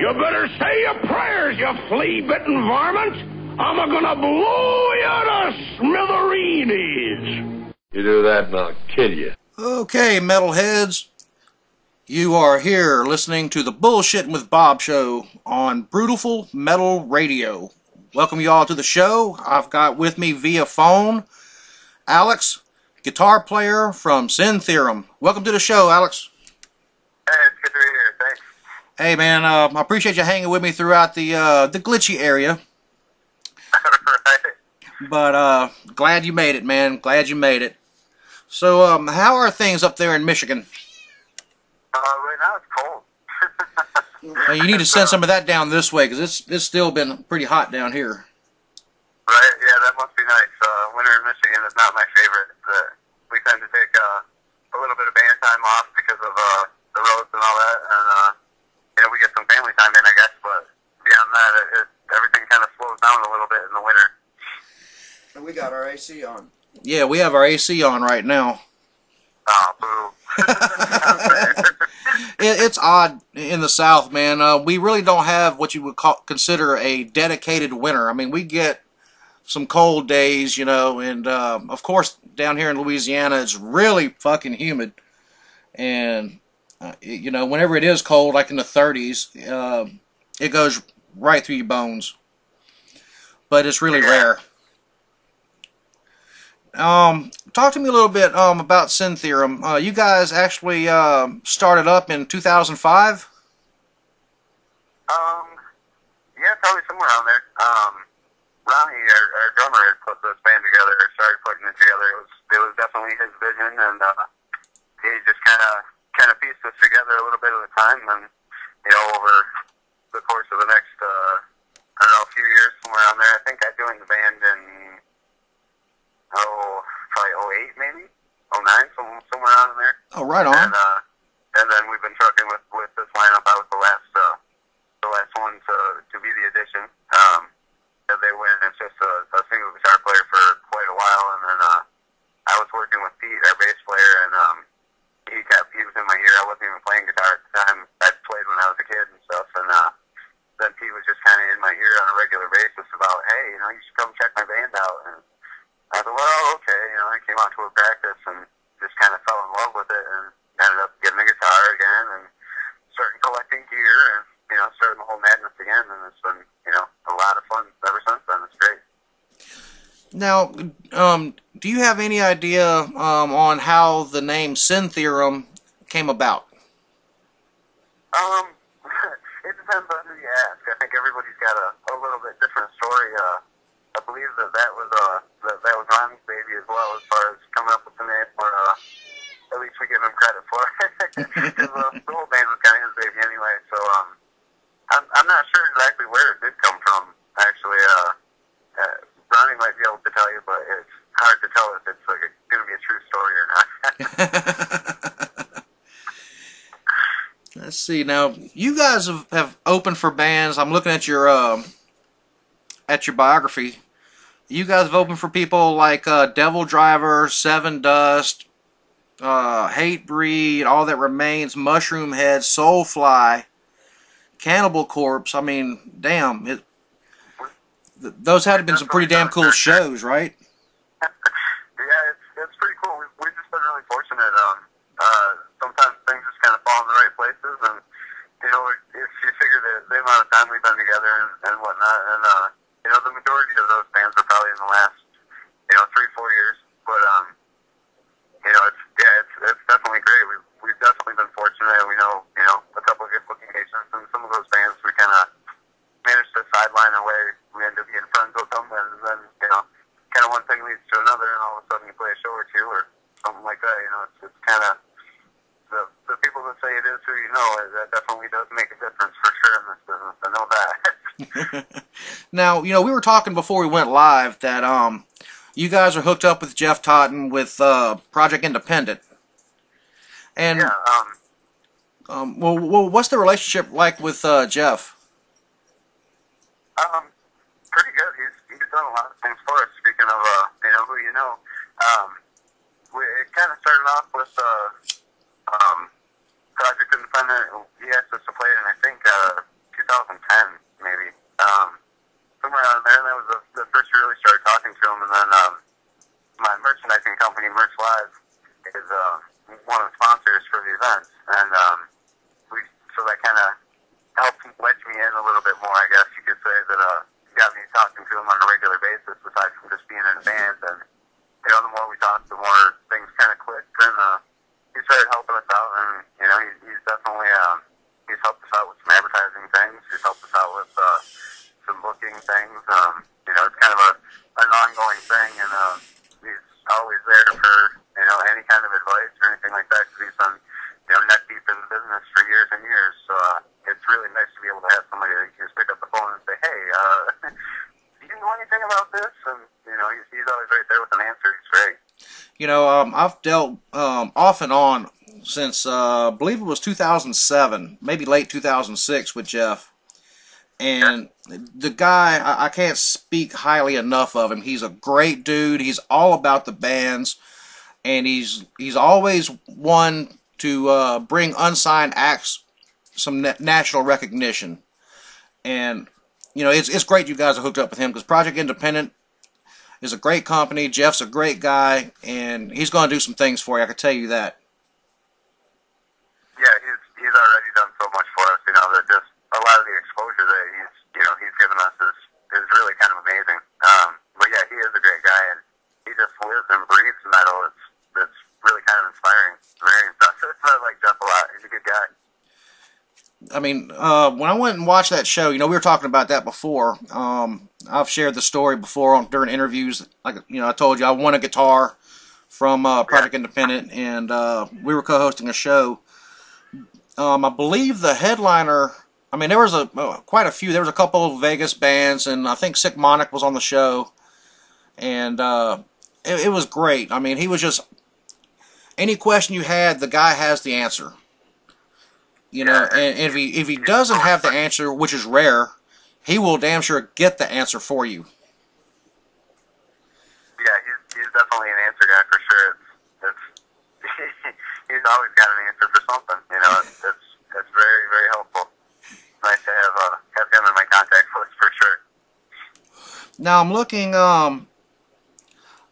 You better say your prayers, you flea-bitten varmint. I'm a-gonna blow you to smithereens. You do that and I'll kill you. Okay, metalheads. You are here listening to the Bullshittin' with Bob show on Brutiful Metal Radio. Welcome you all to the show. I've got with me via phone Alex, guitar player from Sin Theorem. Welcome to the show, Alex. Hey, it's good to be here. Thanks. Hey, man, I appreciate you hanging with me throughout the glitchy area. Right. But glad you made it, man. Glad you made it. So, how are things up there in Michigan? Right now it's cold. You need to send some of that down this way, because it's still been pretty hot down here. Right, yeah, that must be nice. Winter in Michigan is not my favorite. We tend to take a little bit of band time off because of the roads and all that, and we get some family time in, I guess, but beyond that, everything kind of slows down a little bit in the winter. And we got our AC on. Yeah, we have our AC on right now. Oh, boo. It's odd in the South, man. We really don't have what you would consider a dedicated winter. I mean, we get some cold days, you know, and of course down here in Louisiana it's really fucking humid. And, you know, whenever it is cold, like in the 30s, it goes right through your bones. But it's really rare. Talk to me a little bit about Sin Theorem. You guys actually started up in 2005? Yeah, probably somewhere around there. Ronnie, our drummer, had put this band together, or started putting it together. It was definitely his vision, and he just kind of pieced us together a little bit at a time, and over the course of the next I don't know, a few years, somewhere around there. I think I joined the band in probably 08 maybe, 09, somewhere around in there. Oh, right on. And then we've been trucking with this lineup. I was the last one to be the addition. As they went, it's just a single guitar player for quite a while, and then I was working with Pete, our bass player, and he was in my ear. I wasn't even playing guitar at the time. I'd played when I was a kid and stuff, and then Pete was just kind of in my ear on a regular basis about, hey, you should come check my band out. And I thought, well, okay. I came out to a practice and just kind of fell in love with it, and ended up getting a guitar again and starting collecting gear and starting the whole madness again. And it's been a lot of fun ever since then. It's great. Now, do you have any idea on how the name Sin Theorem came about? It depends on who you ask. I think everybody's got a little bit different story. I believe that was Ron's baby as well, as far as coming up with the name, or at least we give him credit for it. Because the whole band was kind of his baby anyway. So I'm not sure exactly where it did come from. Actually, Ronnie might be able to tell you, but it's hard to tell if it's going to be a true story or not. Let's see. Now, you guys have opened for bands. I'm looking at your biography. You guys have opened for people like Devil Driver, Seven Dust, Hatebreed, All That Remains, Mushroom Head, Soulfly, Cannibal Corpse. I mean, damn. Those had to have been some pretty damn cool shows, right? Yeah, it's pretty cool. We've just been really fortunate. Sometimes things just kind of fall in the right places, and if you figure the amount of time we've been together and whatnot, and the majority of those bands are probably in the last 3-4 years, but it's definitely great. We've definitely been fortunate. We know a couple of good locations, and some of those bands we kind of managed to sideline our way. We end up getting friends with them, and then kind of one thing leads to another, and all of a sudden you play a show or two or something like that. It's kind of the people that say it is who you know. That definitely does make a difference for sure in this business. I know that. Now, we were talking before we went live that you guys are hooked up with Jeff Totten with Project Independent. And yeah. well, what's the relationship like with Jeff? Pretty good. He's done a lot of things for us. Speaking of who you know, it kind of started off with Project Independent. He asked us to play it in, I think, 2006 so that kind of helped wedge me in a little bit more, I guess you could say, that got me talking to him on a regular basis, aside from just being in a band. And the more we talked, the more things kind of clicked, and he started helping us out. And he's definitely he's helped us out with some advertising things. He's helped us out with some booking things. It's kind of an ongoing thing, and he's always there for any kind of advice or anything like that, because he's been neck deep in the business for years and years. So it's really nice to be able to have somebody that you can just pick up the phone and say, hey, do you know anything about this? And he's always right there with an answer. It's great. I've dealt off and on since I believe it was 2007, maybe late 2006 with Jeff. And the guy, I can't speak highly enough of him. He's a great dude. He's all about the bands, and he's always one to bring unsigned acts some national recognition. And it's great you guys are hooked up with him, because Project Independent is a great company. Jeff's a great guy, and he's going to do some things for you. I can tell you that. Yeah, he's already done so much for us. That just a lot of the exposure that he's given us is really kind of amazing. But yeah, he is a great guy, and he just lives and breathes metal. It's really kind of inspiring. Very impressive. I like Jeff a lot. He's a good guy. I mean, when I went and watched that show, we were talking about that before. I've shared the story before during interviews. Like, I told you I won a guitar from Project Independent, and we were co-hosting a show. I believe the headliner, I mean, there was quite a few. There was a couple of Vegas bands, and I think Sick Monic was on the show. And it was great. I mean, he was just, any question you had, the guy has the answer. And if he doesn't have the answer, which is rare, he will damn sure get the answer for you. Yeah, he's definitely an answer guy for sure. He's always got an answer for something. It's very, very helpful. Nice to have him in my contact list for sure. Now I'm looking.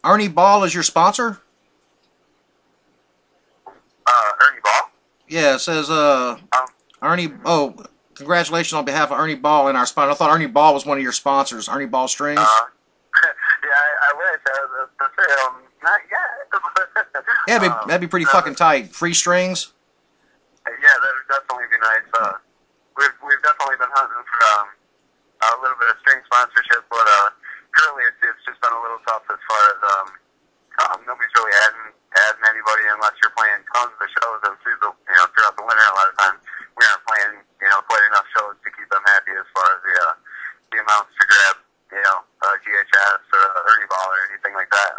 Ernie Ball is your sponsor? Ernie Ball? Yeah, it says Ernie. Oh, congratulations on behalf of Ernie Ball and our sponsor. I thought Ernie Ball was one of your sponsors. Ernie Ball Strings. Yeah, I wish. Not yet. Yeah, that'd be pretty fucking tight. Free strings. Yeah, that would definitely be nice. We've definitely been hunting for a little bit of string sponsorship, but currently it's just been a little tough as far as nobody's really adding anybody unless you're playing tons of shows, and throughout the winter a lot of times we aren't playing quite enough shows to keep them happy as far as the amounts to grab GHS or Ernie Ball or anything like that.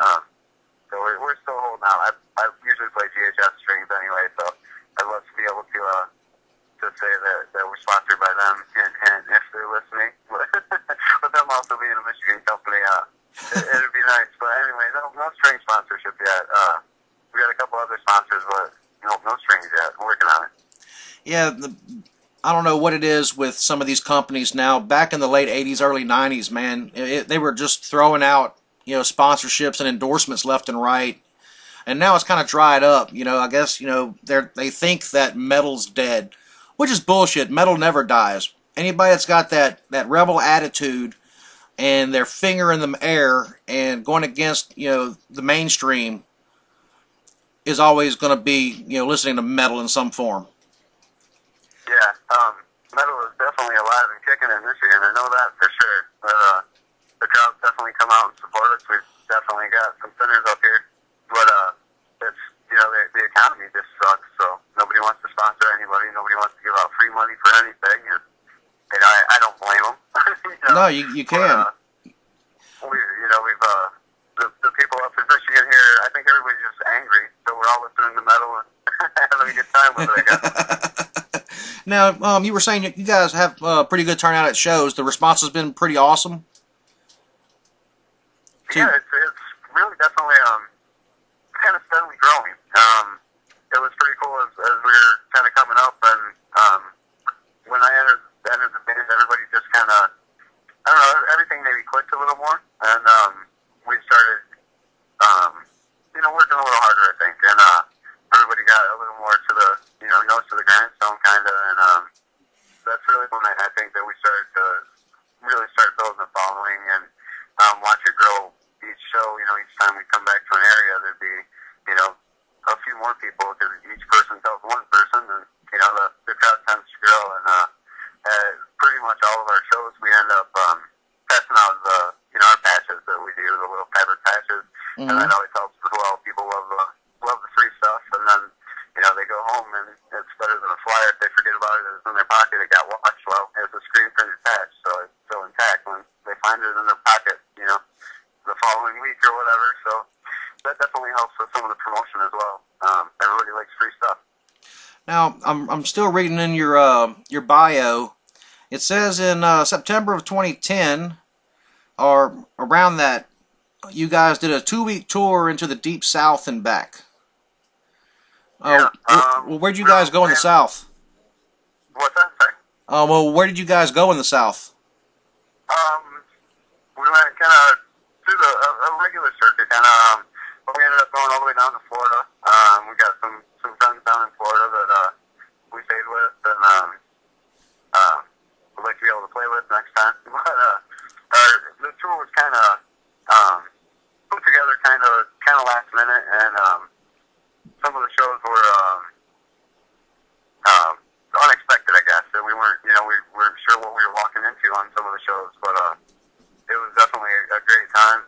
So we're still holding out. I usually play GHS strings anyway, so I'd love to be able to say that we're sponsored by them, and if they're listening, with them also being a Michigan company, it'd be nice. But anyway, no string sponsorship yet. We got a couple other sponsors, but no strings yet. We're working on it. Yeah, I don't know what it is with some of these companies now. Back in the late 80s, early 90s, man, they were just throwing out sponsorships and endorsements left and right. And now it's kind of dried up. I guess, they think that metal's dead, which is bullshit. Metal never dies. Anybody that's got that rebel attitude and their finger in the air and going against, the mainstream is always going to be, listening to metal in some form. Yeah, metal is definitely alive and kicking in Michigan. I know that for sure. But the crowd's definitely come out and support us. We've definitely got some sinners up here. But it's the economy just sucks. So nobody wants to sponsor anybody. Nobody wants to give out free money for anything. And I don't blame them. No, you can. We've the people up in Michigan here. I think everybody's just angry. So we're all listening to metal and having a good time with it, I guess. Now, you were saying you guys have pretty good turnout at shows. The response has been pretty awesome. Yeah, it's really definitely kind of steadily growing. It was pretty cool as we were kind of coming up, and when I entered the band, everybody just kind of, I don't know, everything maybe clicked a little more, and we started, working a little harder, I think, and everybody got a little more to the, nose to the ground. and that always helps as well. People love the free stuff, and then they go home and it's better than a flyer if they forget about it. It's in their pocket. It got washed well. It's a screen printed patch, so it's still intact when they find it in their pocket, the following week or whatever. So that definitely helps with some of the promotion as well. Everybody likes free stuff. Now, I'm still reading in your bio. It says in September of 2010, or around that, you guys did a 2-week tour into the Deep South and back. Where'd you guys go in the South? What's that? Sorry? Well, where did you guys go in the South? We went kind of through a regular circuit, but we ended up going all the way down to Florida. We got some friends down in Florida that we stayed with, and we'd like to be able to play with next time. But the tour was kind of put together kind of last minute, and some of the shows were unexpected, I guess. That we weren't, we weren't sure what we were walking into on some of the shows, but it was definitely a great time.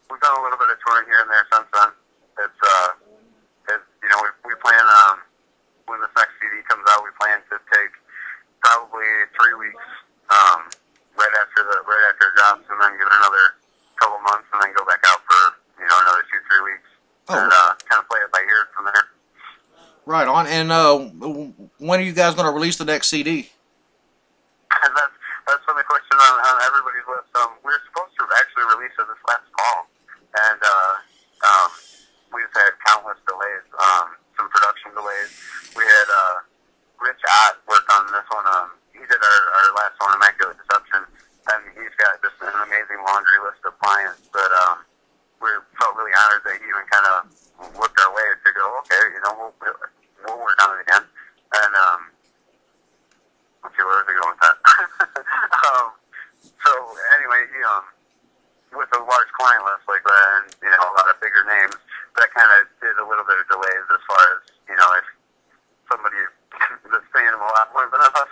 We've done a little bit of touring here and there since then. We plan when this next CD comes out, we plan to take probably 3 weeks right after it drops, and then give it another couple months, and then go back out for another 2-3 weeks, and kind of play it by ear from there. Right on. And when are you guys going to release the next CD? That's been the question on everybody's list. We were supposed to actually release it this last fall, and we've had countless delays, some production delays. We had Rich Ott work on this one. He did our last one, Immaculate Deception, and he's got just an amazing laundry list of clients that we felt really honored that he even kind of looked our way to go, okay, we'll work on it again. And let's see, where was I going with that? So anyway, with a large client list like that, and a lot of bigger names, that kind of did a little bit of delays as far as if somebody that's paying him a lot more than us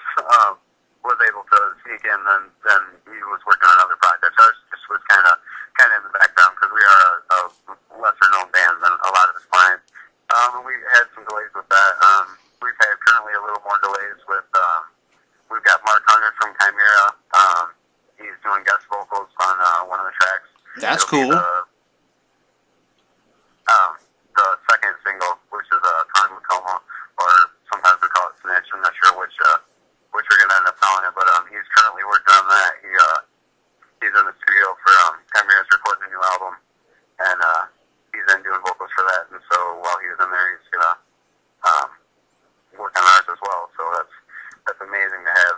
was able to sneak in, then he was working on other projects. Ours just was kind of in the background because we are a lesser known band than a lot of his clients. And we had some delays with that. We've had currently a little more delays with. We've got Mark Hunter from Chimera. He's doing guest vocals on one of the tracks. That's cool. The second single, which is Conglacoma, or sometimes we call it Snitch. I'm not sure which we're gonna end up calling it, but he's currently working on that. He's in the studio for Chimera's recording a new album, and he's in doing vocals for that. And so while he's in there, he's gonna work on ours as well. So that's amazing to have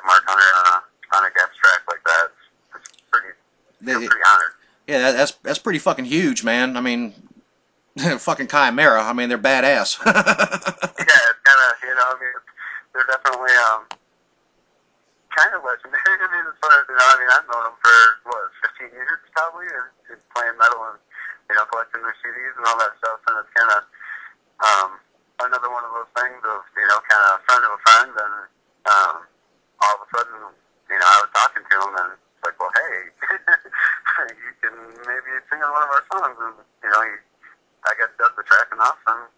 Mark Hunter on a guest track like that. It's pretty honored. Yeah, that's pretty fucking huge, man. I mean, fucking Chimera. I mean, they're badass. Yeah, it's kind of, they're definitely kind of legendary. I mean, as far as, I've known them for, 15 years probably, and playing metal and, collecting their CDs and all that stuff, and it's kind of another one of those things of, kind of friend of a friend, and all of a sudden, I was talking to him, and it's like, well, hey, you can maybe sing on one of our songs, and, he, I guess, does the track enough, and,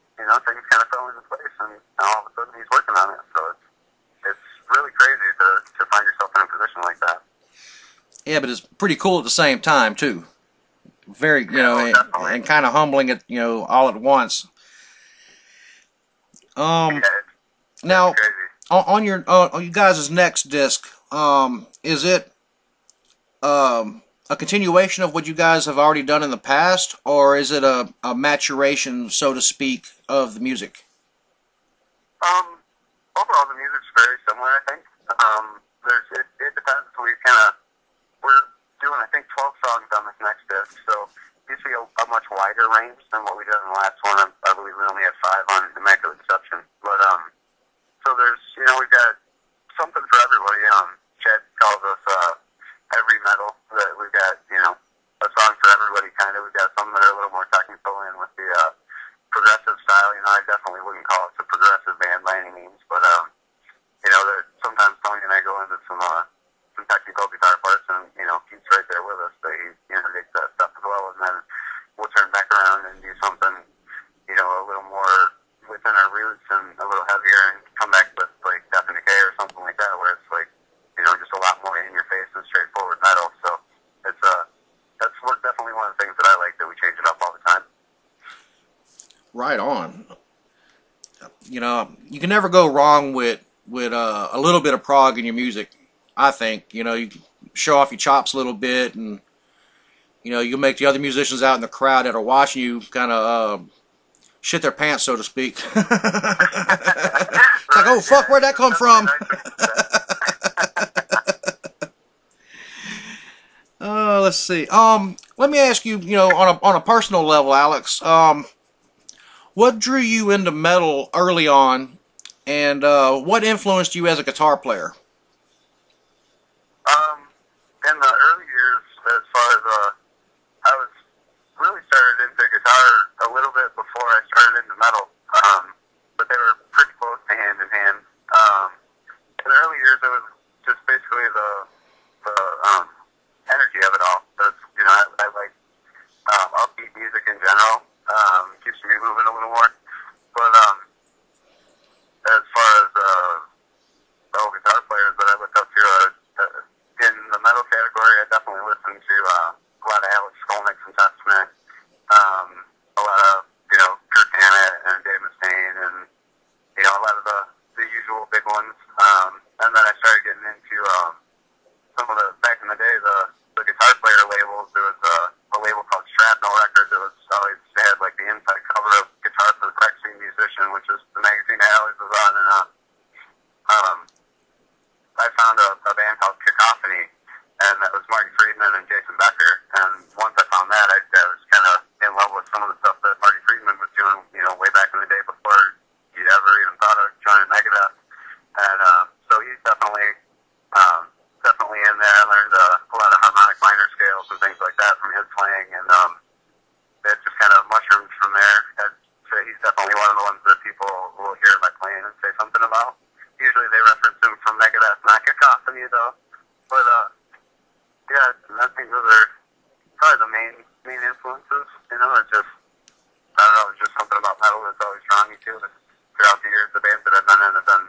things kind of fell into place, and all of a sudden he's working on it, so it's really crazy to find yourself in a position like that. Yeah, but it's pretty cool at the same time, too. Very, and kind of humbling it, all at once. Now, on you guys' next disc, is it a continuation of what you guys have already done in the past, or is it a maturation, so to speak, of the music? Overall, the music's very similar, I think. It depends. We're doing, I think, 12 songs on this next disc, so usually a much wider range than what we did in the last one. I believe we only had 5 on Immaculate Deception. But, so there's, we've got something for everybody. Chad calls us heavy metal. That we've got, a song for everybody, kind of. We've got some that are a little more technical and with the progressive style. I definitely wouldn't call us a progressive band by any means, but, sometimes Tony and I go into some technical guitar parts, and, Keith's right there with us, so he takes that stuff as well. And then you can never go wrong with a little bit of prog in your music. I think, you know, you can show off your chops a little bit, and you know, you'll make the other musicians out in the crowd that are watching you kind of shit their pants, so to speak. It's like, oh fuck, where'd that come from? Let's see. Let me ask you, you know, on a personal level, Alex, what drew you into metal early on, and what influenced you as a guitar player? In the early years, as far as I was really started into guitar a little bit before I started into metal, but they were pretty close to hand in hand. In the early years, it was just basically the energy of it all. That's, you know, I like upbeat music in general. Keeps me moving a little more. But as far as fellow guitar players that I looked up to, in the metal category, I definitely listened to a lot of Alex Skolnick from Testament, a lot of, you know, Kirk Hammett and Dave Mustaine, and, you know, a lot of the usual big ones. And then I started getting into some of the, back in the day, the guitar player labels. There was a label called Shrapnel Records. It was always, they had like the inside cover of Guitar for the Practicing Musician, which is the magazine I always was on, and I found a band called Cacophony, and that was Marty Friedman and Jason Becker. And once I found that, I was kind of in love with some of the stuff that Marty Friedman was doing, you know, way back in the day before you'd ever even thought of joining Megadeth. And so he's definitely in there. I learned a lot of harmonic minor scales and things like that from his playing, and it just kind of mushroomed from there. I'd say he's definitely one of the ones that people will hear my playing and say something about. Usually they reference him from Megadeth, not Cacophony, though. But, yeah, I think those are probably the main influences. You know, it's just, I don't know, it's just something about metal that's always drawn me to it. Throughout the years, the bands that I've been in have been,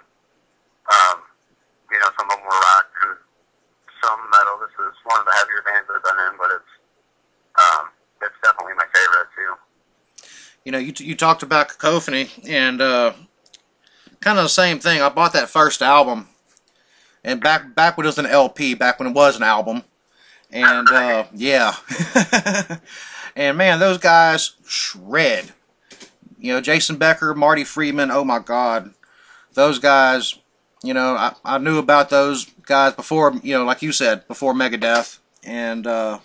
you know, some of them were rock and some metal. This is one of the heavier bands that I've been in, but it's definitely my favorite, too. You know, you talked about Cacophony, and kind of the same thing. I bought that first album, and back when it was an LP, back when it was an album, and yeah, and man, those guys shred. You know, Jason Becker, Marty Friedman. Oh my God, those guys. You know, I knew about those guys before. You know, like you said, before Megadeth, and I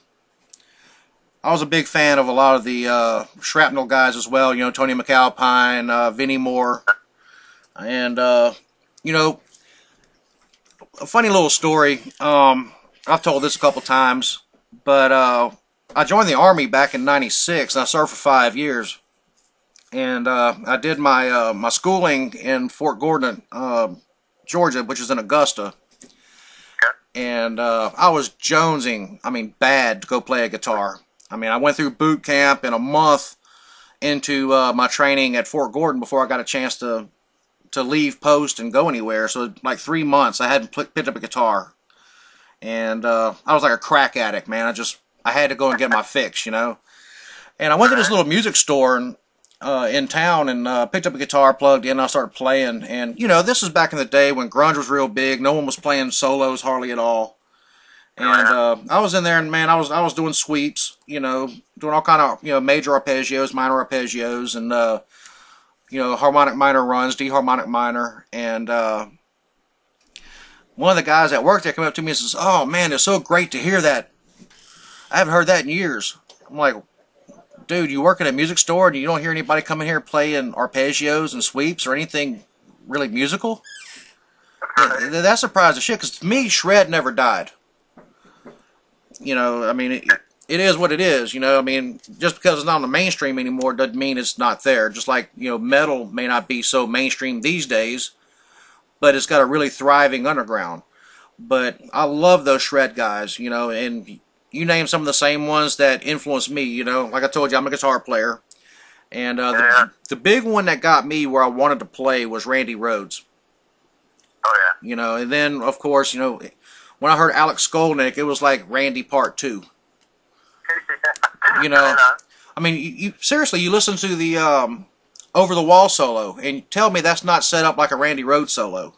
was a big fan of a lot of the Shrapnel guys as well. You know, Tony McAlpine, Vinnie Moore. And, you know, a funny little story, I've told this a couple times, but I joined the Army back in '96, and I served for 5 years. And I did my my schooling in Fort Gordon, Georgia, which is in Augusta. And I was jonesing, I mean, bad to go play a guitar. I mean, I went through boot camp in a month into my training at Fort Gordon before I got a chance to leave post and go anywhere. So like 3 months I hadn't picked up a guitar, and I was like a crack addict, man. I had to go and get my fix, you know. And I went to this little music store in town and picked up a guitar, plugged in, and I started playing. And you know, this is back in the day when grunge was real big. No one was playing solos hardly at all. And I was in there, and man, I was doing sweeps, you know, doing all kind of, you know, major arpeggios, minor arpeggios, and you know, harmonic minor runs, D harmonic minor. And one of the guys that worked there came up to me and says, "Oh man, it's so great to hear that. I haven't heard that in years." I'm like, "Dude, you work at a music store and you don't hear anybody coming here playing arpeggios and sweeps or anything really musical?" Yeah, that surprised the shit, because to me, shred never died. You know, I mean, it is what it is, you know. I mean, just because it's not on the mainstream anymore doesn't mean it's not there. Just like, you know, metal may not be so mainstream these days, but it's got a really thriving underground. But I love those shred guys, you know, and you name some of the same ones that influenced me, you know. Like I told you, I'm a guitar player. And the big one that got me where I wanted to play was Randy Rhoads. Oh, yeah. You know, and then, of course, you know, when I heard Alex Skolnick, it was like Randy Part 2. You know, I mean, you seriously, you listen to the over-the-wall solo, and tell me that's not set up like a Randy Rhoads solo.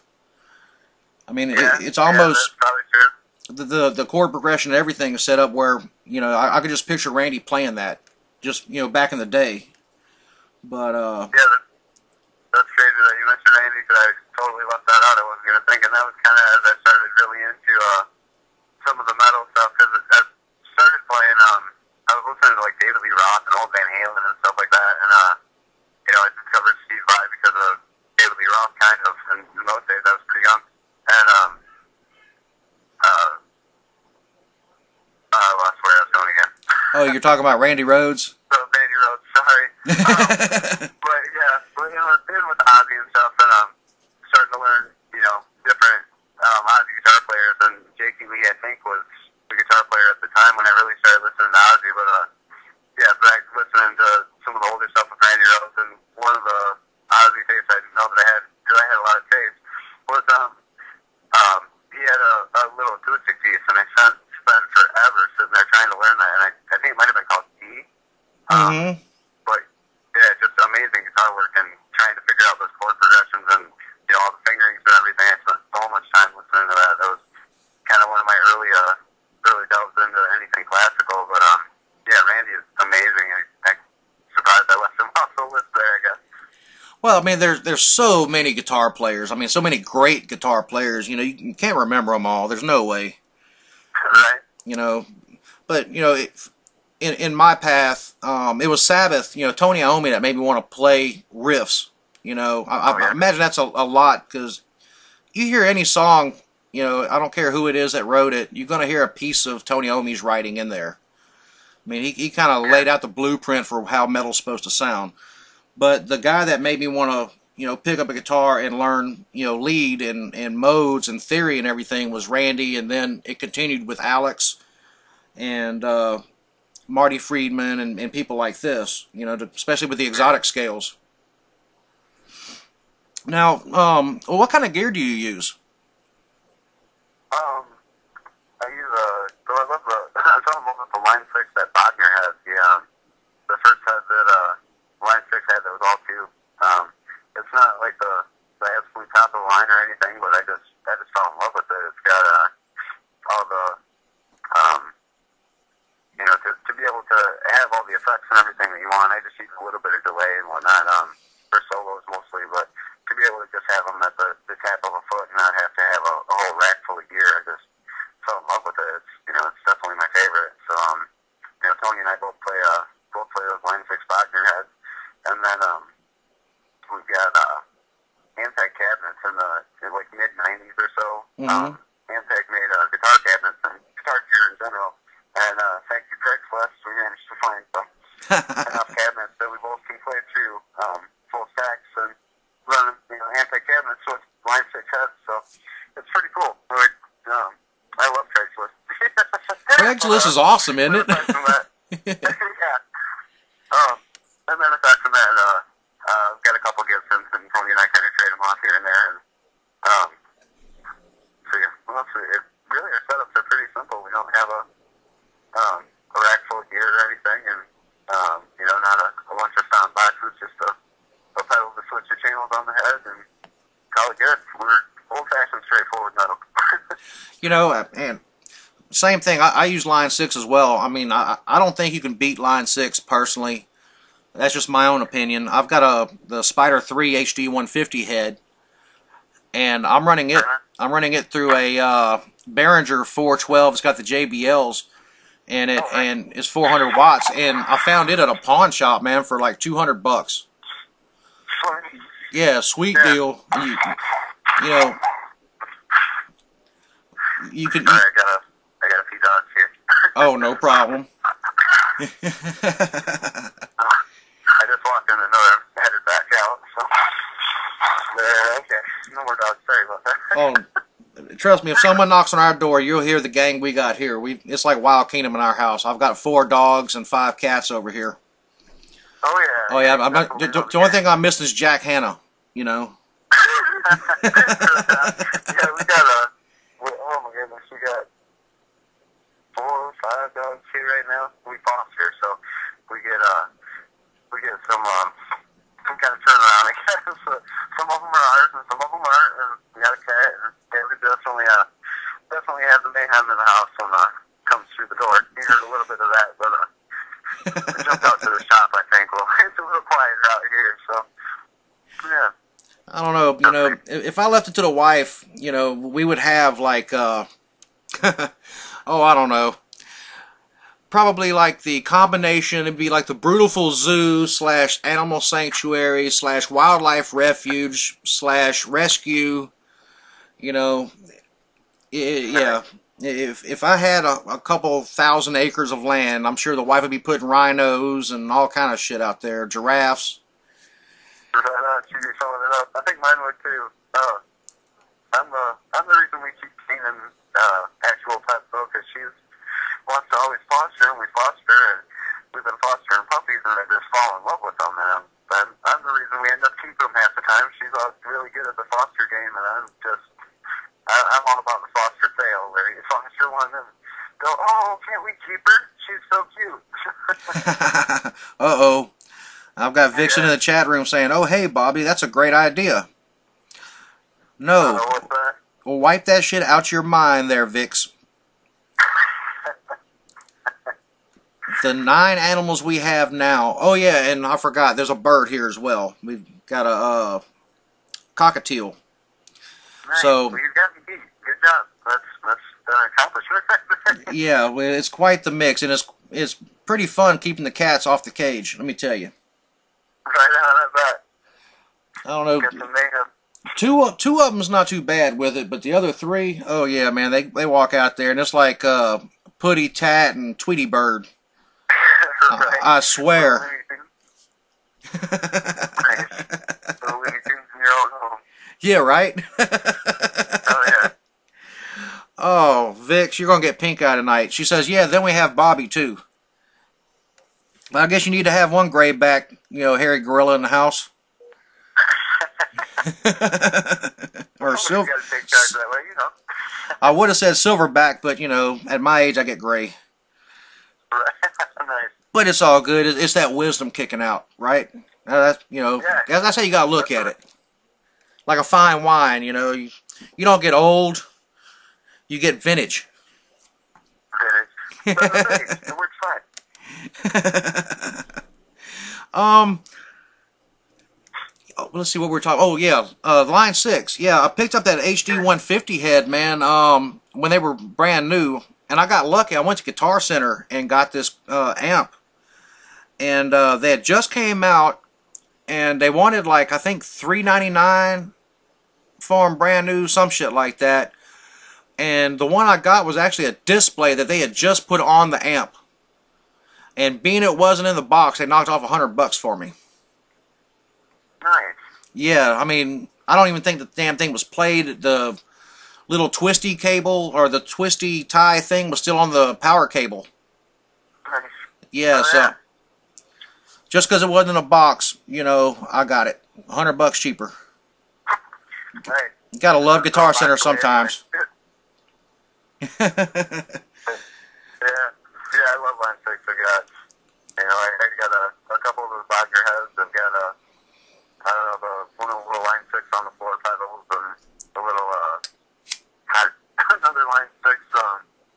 I mean, it's almost... That's probably true. The chord progression and everything is set up where, you know, I could just picture Randy playing that, just, you know, back in the day. But, Yeah, that's crazy that you mentioned Randy, because I totally left that out. I wasn't going to think, and that was kind of as I started really into some of the metal stuff, because I started playing, I was listening to, like, David Lee Roth and old Van Halen and stuff like that, and, you know, I discovered Steve Vai because of David Lee Roth, kind of, and in those days I was pretty young, and, I lost where I was going again. oh, you're talking about Randy Rhoads? So, Randy Rhoads, sorry. But, yeah, well, you know, being with Ozzy and stuff, and starting to learn, you know, different Ozzy guitar players, and J.K. Lee, I think, was the guitar player at the time when I really started listening to Ozzy, but, yeah, back listening to some of the older stuff with Randy Rhoads, and one of the Ozzy tapes I didn't know that I had, because I had a lot of tapes, was, he had a little acoustic piece, and I spent forever sitting there trying to learn that, and I think it might have been called D. But, yeah, just amazing guitar work and trying to figure out those chord progressions and, you know, all the fingerings and everything. I spent so much time listening to that. That was kind of one of my early delves into anything classical. But, yeah, Randy is amazing. I'm surprised I left him off the list there, I guess. Well, I mean, there's so many guitar players. I mean, so many great guitar players. You know, you can't remember them all. There's no way. Right. You know, but, you know, in my path, it was Sabbath, you know, Tony Iommi that made me want to play riffs. You know, I imagine that's a lot, because you hear any song, you know, I don't care who it is that wrote it, you're going to hear a piece of Tony Iommi's writing in there. I mean, he kind of laid out the blueprint for how metal's supposed to sound. But the guy that made me want to, you know, pick up a guitar and learn, you know, lead and modes and theory and everything was Randy, and then it continued with Alex and Marty Friedman and people like this, you know, especially with the exotic scales. Now, well, what kind of gear do you use? I use so I love I'm talking about the Line 6 that Wagner has. The first head that Line 6 had that was all tube. It's not like the absolute top of the line or anything, but I just fell in love with it. It's got all the you know, to be able to have all the effects and everything that you want. I just use a little bit of delay and whatnot for solos mostly, but to be able to just have them at the tap of a foot and not have to have a whole rack full of gear, I just fell in love with it. It's, you know, it's definitely my favorite. So you know, Tony and I both play those Line 6 Wagner heads, and then we've got Antec cabinets in the like mid '90s or so. Antec made guitar cabinets and guitar gear in general. And thank you, Craigslist, we managed to find some enough cabinets that we both can play through full stacks and run, you know, anti-cabinets with Line 6 heads. So it's pretty cool. I love Craigslist. Craigslist is awesome, isn't it? Yeah. And then aside from that, I've got a couple Gibsons, and Tony and I kind of trade them off here and there. And so yeah, well, really our setups are pretty simple. We don't have a rack full of gear or anything, and you know, not a bunch of sound boxes, just a pedal to switch the channels on the head and call it good. We're old-fashioned, straightforward metal. You know, and same thing. I use Line 6 as well. I mean, I don't think you can beat Line 6 personally. That's just my own opinion. I've got the Spider 3 HD 150 head, and I'm running it. I'm running it through a Behringer 412. It's got the JBLs. And it's 400 watts, and I found it at a pawn shop, man, for like $200. Yeah, sweet deal. You know, you can. Sorry, I got a few dogs here. Oh, no problem. I just walked in the door and headed back out. So, okay, no more dogs. Sorry about that. Oh. Trust me, if someone knocks on our door, you'll hear the gang we got here. It's like Wild Kingdom in our house. I've got 4 dogs and 5 cats over here. Oh yeah. Oh yeah. The only thing I'm missing is Jack Hanna. You know. Yeah, we got oh my goodness, we got 4 or 5 dogs here right now. We foster, so we get some kind of and we got a cat, and yeah, we definitely have the mayhem in the house when comes through the door. You heard a little bit of that, but we jumped out to the shop, I think. Well, it's a little quieter out here, so yeah. I don't know, you know, if I left it to the wife, you know, we would have like, oh, I don't know, probably like the combination, it'd be like the Brutiful Zoo / Animal Sanctuary / Wildlife Refuge / Rescue, you know, yeah. If I had a couple thousand acres of land, I'm sure the wife would be putting rhinos and all kind of shit out there, giraffes. She'd be filling it up. I think mine would too. I'm the reason we keep cleaning actual pets though, because she wants to always foster, and we foster, and we've been fostering puppies, and I just fall in love with them. And I'm the reason we end up keeping them half the time. She's really good at the foster game, and I'm all about the foster sale, where you foster one and go, oh, can't we keep her? She's so cute. Uh-oh. I've got Vixen in the chat room saying, oh, hey, Bobby, that's a great idea. No. What's that? Well, wipe that shit out your mind there, Vix. The 9 animals we have now. Oh, yeah, and I forgot, there's a bird here as well. We've got a cockatiel. Nice. So, well, you got me beat. Good job. That's an accomplishment. yeah, well, it's quite the mix, and it's pretty fun keeping the cats off the cage, let me tell you. Right on, I bet. I don't know. Get some mayhem. Two of them's not too bad with it, but the other 3, oh yeah, man, they walk out there and it's like Putty, Tat, and Tweety Bird. Right. I swear. Nice. So Looney Tunes in your own home. Yeah, right. Oh yeah. Oh, Vix, you're gonna get pink eye tonight. She says, yeah. Then we have Bobby too. I guess you need to have one gray back, you know, hairy gorilla in the house. Or silver. You gotta take charge that way, you know. I would have said silverback, but you know, at my age, I get gray. Right. Nice. But it's all good. It's that wisdom kicking out, right? That's, you know, Yeah. that's how you gotta look at it. Like a fine wine, you know, you don't get old, you get vintage. It works fine. Let's see what we're talking. Oh yeah, line 6. Yeah, I picked up that HD 150 head, man. When they were brand new, and I got lucky. I went to Guitar Center and got this amp, and they had just came out, and they wanted like I think $3.99 for them, brand new, some shit like that. And the one I got was actually a display that they had just put on the amp. And being it wasn't in the box, they knocked off $100 for me. Nice. Yeah, I mean, I don't even think the damn thing was played. The little twisty cable or the twisty tie thing was still on the power cable. Nice. Yeah, Oh, so yeah. just because it wasn't in a box, you know, I got it. $100 cheaper. Nice. You gotta love Guitar Center sometimes. Yeah, I love line 6. I got, you know, I got a couple of those Bodger heads. I've got I don't know, one of the little line 6 on the floor pedals, and a little, another line 6,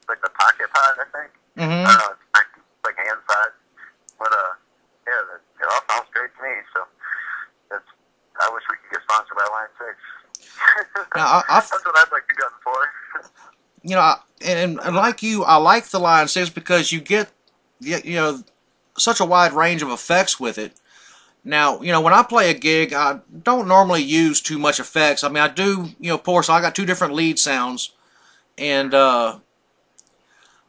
like the pocket pod, I think. Mm-hmm. I don't know, it's like hand size. But, yeah, it all sounds great to me, so I wish we could get sponsored by line 6. Now, That's what I'd like to go for. you know, and like you, I like the line 6 because you get, you know, such a wide range of effects with it. Now, you know, when I play a gig, I don't normally use too much effects. I mean, I do, you know, of course, I got 2 different lead sounds, and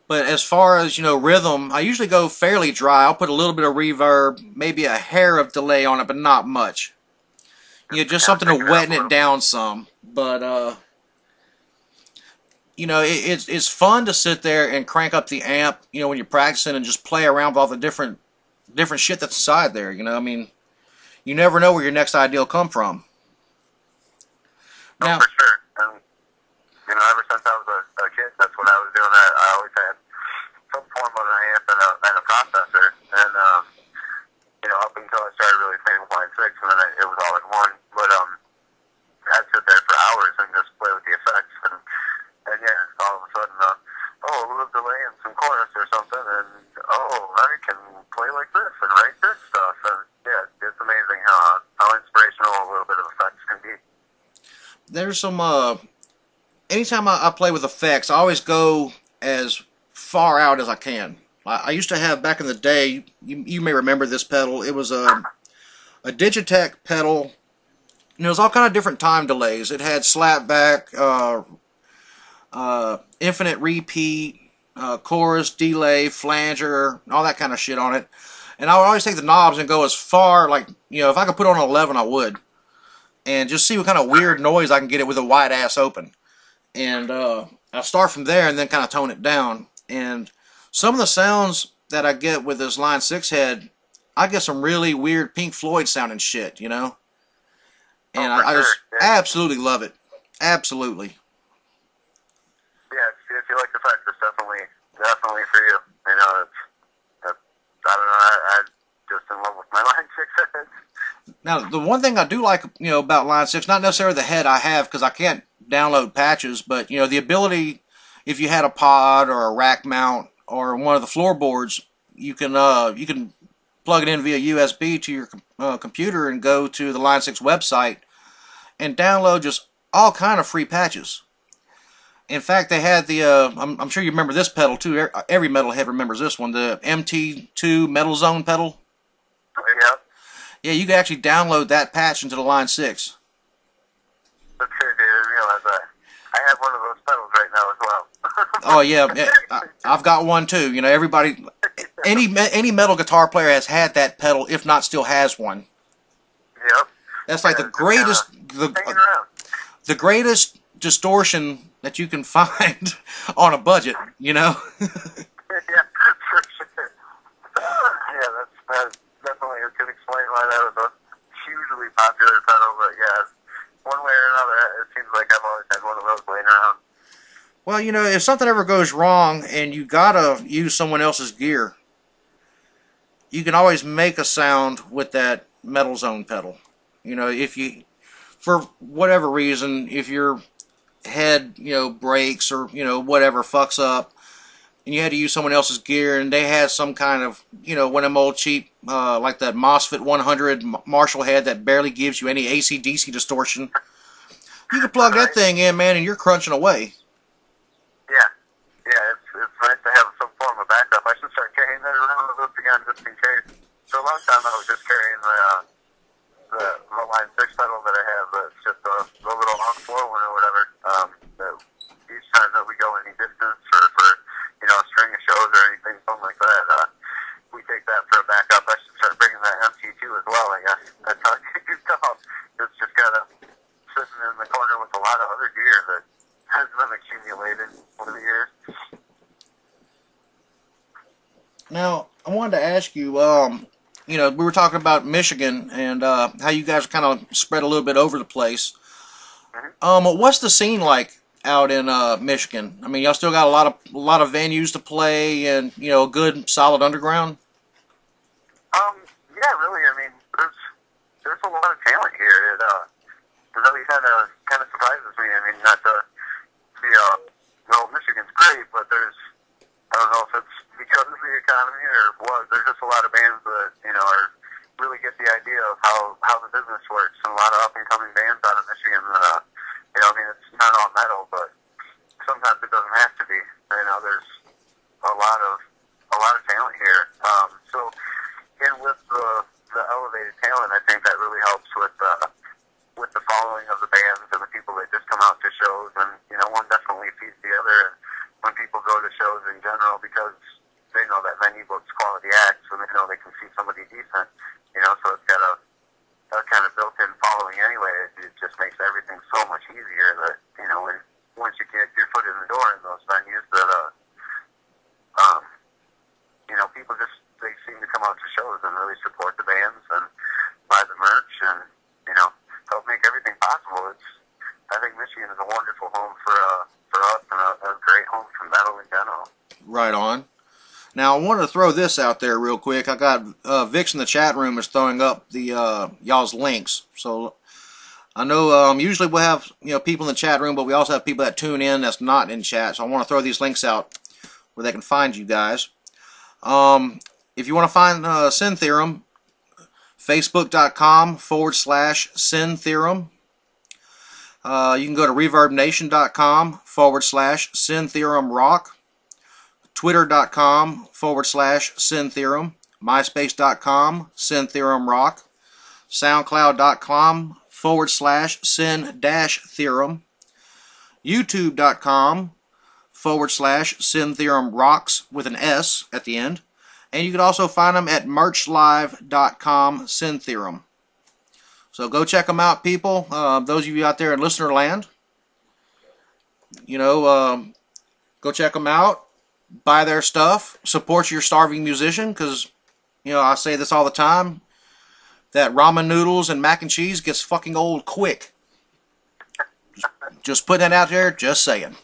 but as far as, you know, rhythm, I usually go fairly dry. I'll put a little bit of reverb, maybe a hair of delay on it, but not much. You know, just something to wetten it down some. But you know, it's fun to sit there and crank up the amp, you know, when you're practicing and just play around with all the different shit that's inside there, you know. I mean, you never know where your next idea will come from. Now, For sure. And, you know, ever since I was a kid, that's what I was doing. I always had some form of an amp and a processor. And, you know, up until I started really playing with line 6, and then it was all in one. But I'd sit there for hours here's some, anytime I play with effects, I always go as far out as I can. I used to have, back in the day, you may remember this pedal, it was a Digitech pedal, and it was all kind of different time delays. It had slapback, infinite repeat, chorus, delay, flanger, all that kind of shit on it. And I would always take the knobs and go as far, like, you know, if I could put on an 11, I would. And just see what kind of weird noise I can get it with a wide ass open. And I'll start from there and then kind of tone it down. And some of the sounds that I get with this Line 6 head, I get some really weird Pink Floyd sounding shit, you know? And I just absolutely love it. Absolutely. Yeah, if you like the fact, it's definitely for you. You know, I don't know, I'm just in love with my Line 6 heads. Now, the one thing I do like, you know, about Line 6, not necessarily the head I have, because I can't download patches, but, you know, the ability, if you had a pod or a rack mount or one of the floorboards, you can plug it in via USB to your computer and go to the Line 6 website and download just all kind of free patches. In fact, they had the, I'm sure you remember this pedal too, every metalhead remembers this one, the MT2 Metal Zone pedal. Yeah. Yeah, you can actually download that patch into the Line 6. That's true, dude. I realize that. I have one of those pedals right now as well. Oh yeah, I've got one too. You know, everybody, any metal guitar player has had that pedal, if not still has one. Yep. That's like the greatest, the greatest distortion that you can find on a budget, you know? Yeah, for sure. Yeah, that's definitely, it could explain why that was a hugely popular pedal, but yeah, one way or another, it seems like I've always had one of those laying around. Well, you know, if something ever goes wrong and you gotta use someone else's gear, you can always make a sound with that Metal Zone pedal. You know, if you, for whatever reason, if your head, you know, breaks or, you know, whatever fucks up, and you had to use someone else's gear, and they had some kind of, you know, one of them old cheap, like that MOSFET 100 Marshall head that barely gives you any AC/DC distortion, you can plug that thing in, man, and you're crunching away. Yeah, it's nice to have some form of backup. I should start carrying that around with us again, just in case. For a long time, I was just carrying the Line 6 pedal that I have, but it's just a little on-floor one or whatever. That each time that we go any distance or for, you know, a string of shows or anything, something like that, we take that for a backup. I should start bringing that MT2 as well, I guess. That's how you tell. It's just kind of sitting in the corner with a lot of other gear that has been accumulated over the years. Now, I wanted to ask you, you know, we were talking about Michigan and how you guys are kind of spread a little bit over the place. What's the scene like out in Michigan? I mean, y'all still got a lot of venues to play and, you know, good solid underground? Yeah, really. I mean, there's a lot of talent here. It really kind of surprises me. I mean, not to be well, Michigan's great, but I don't know if it's because of the economy or what. There's just a lot of bands that, you know, really get the idea of how the business works, and a lot of up and coming bands out of Michigan. You know, I mean, it's not all metal, but sometimes it doesn't have to be. You know, there's a lot of talent here. So, and with the elevated talent, I think that really helps with the following of the bands and the people that just come out to shows, and, you know, one definitely feeds the other. And when people go to shows in general, because they know that venue books quality acts, and they know they can see somebody decent, you know, so it's got a kind of built-in following anyway. It just makes everything so much easier that, you know, once you get your foot in the door in those venues, that you know, people just, they seem to come out to shows and really support the bands and buy the merch and, you know, help make everything possible. I think Michigan is a wonderful home for us, and a great home for metal in general. Right on. Now, I wanted to throw this out there real quick. I got Vix in the chat room is throwing up the y'all's links. So I know usually we'll have, you know, people in the chat room, but we also have people that tune in that's not in chat. So I want to throw these links out where they can find you guys. If you want to find Sin Theorem, Facebook.com/Sin Theorem. You can go to reverbnation.com/Sin Theorem Rock, twitter.com/Sin Theorem, myspace.com Sin Theorem Rock, soundcloud.com/Sin-Theorem, youtube.com/Sin Theorem Rocks with an S at the end. And you can also find them at merchlive.com Sin Theorem. So go check them out, people. Those of you out there in listener land, you know, go check them out. Buy their stuff. Support your starving musician, because, you know, I say this all the time, that ramen noodles and mac and cheese gets fucking old quick. Just putting that out there, just saying.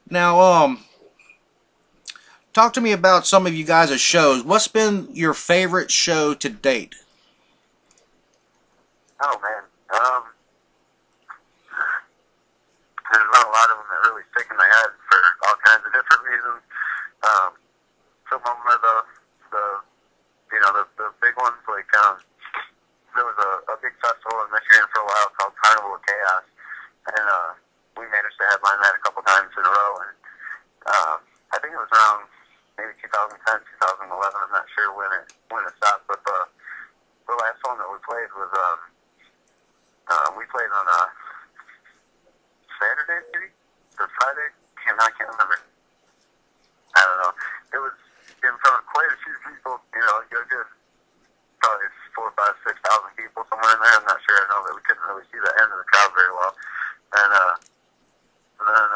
Now, talk to me about some of you guys' shows. What's been your favorite show to date? Oh, man. There's not a lot of them that really stick in my head for all kinds of different reasons. Some of them are the big ones, like, there was a big festival in Michigan for a while called Carnival of Chaos, and we managed to headline that a couple times in a row, and I think it was around maybe 2010, 2011, I'm not sure when it stopped, but the last one that we played was, we played on a Saturday, maybe? Or Friday? I can't remember. I don't know. It was in front of quite a few people, you know, a good probably 4,000, 5,000, 6,000 people somewhere in there. I'm not sure. I know that we couldn't really see the end of the crowd very well. And then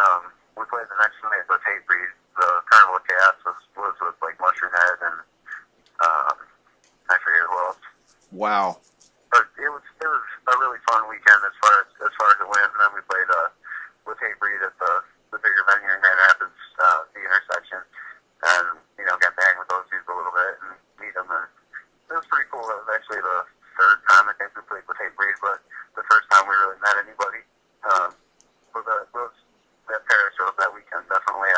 we played the next night with Hate Breed. The Carnival of Chaos was with like Mushroom Head and I forget who else. Wow. But it was a really fun weekend as far as it went. And then we played with Hate Breed at the bigger venue in Grand Rapids, the intersection, and you know, got to hang with those dudes a little bit and meet them. And it was pretty cool. That was actually the third time I think we played with Hate Breed, but the first time we really met anybody. But that Paris show that weekend definitely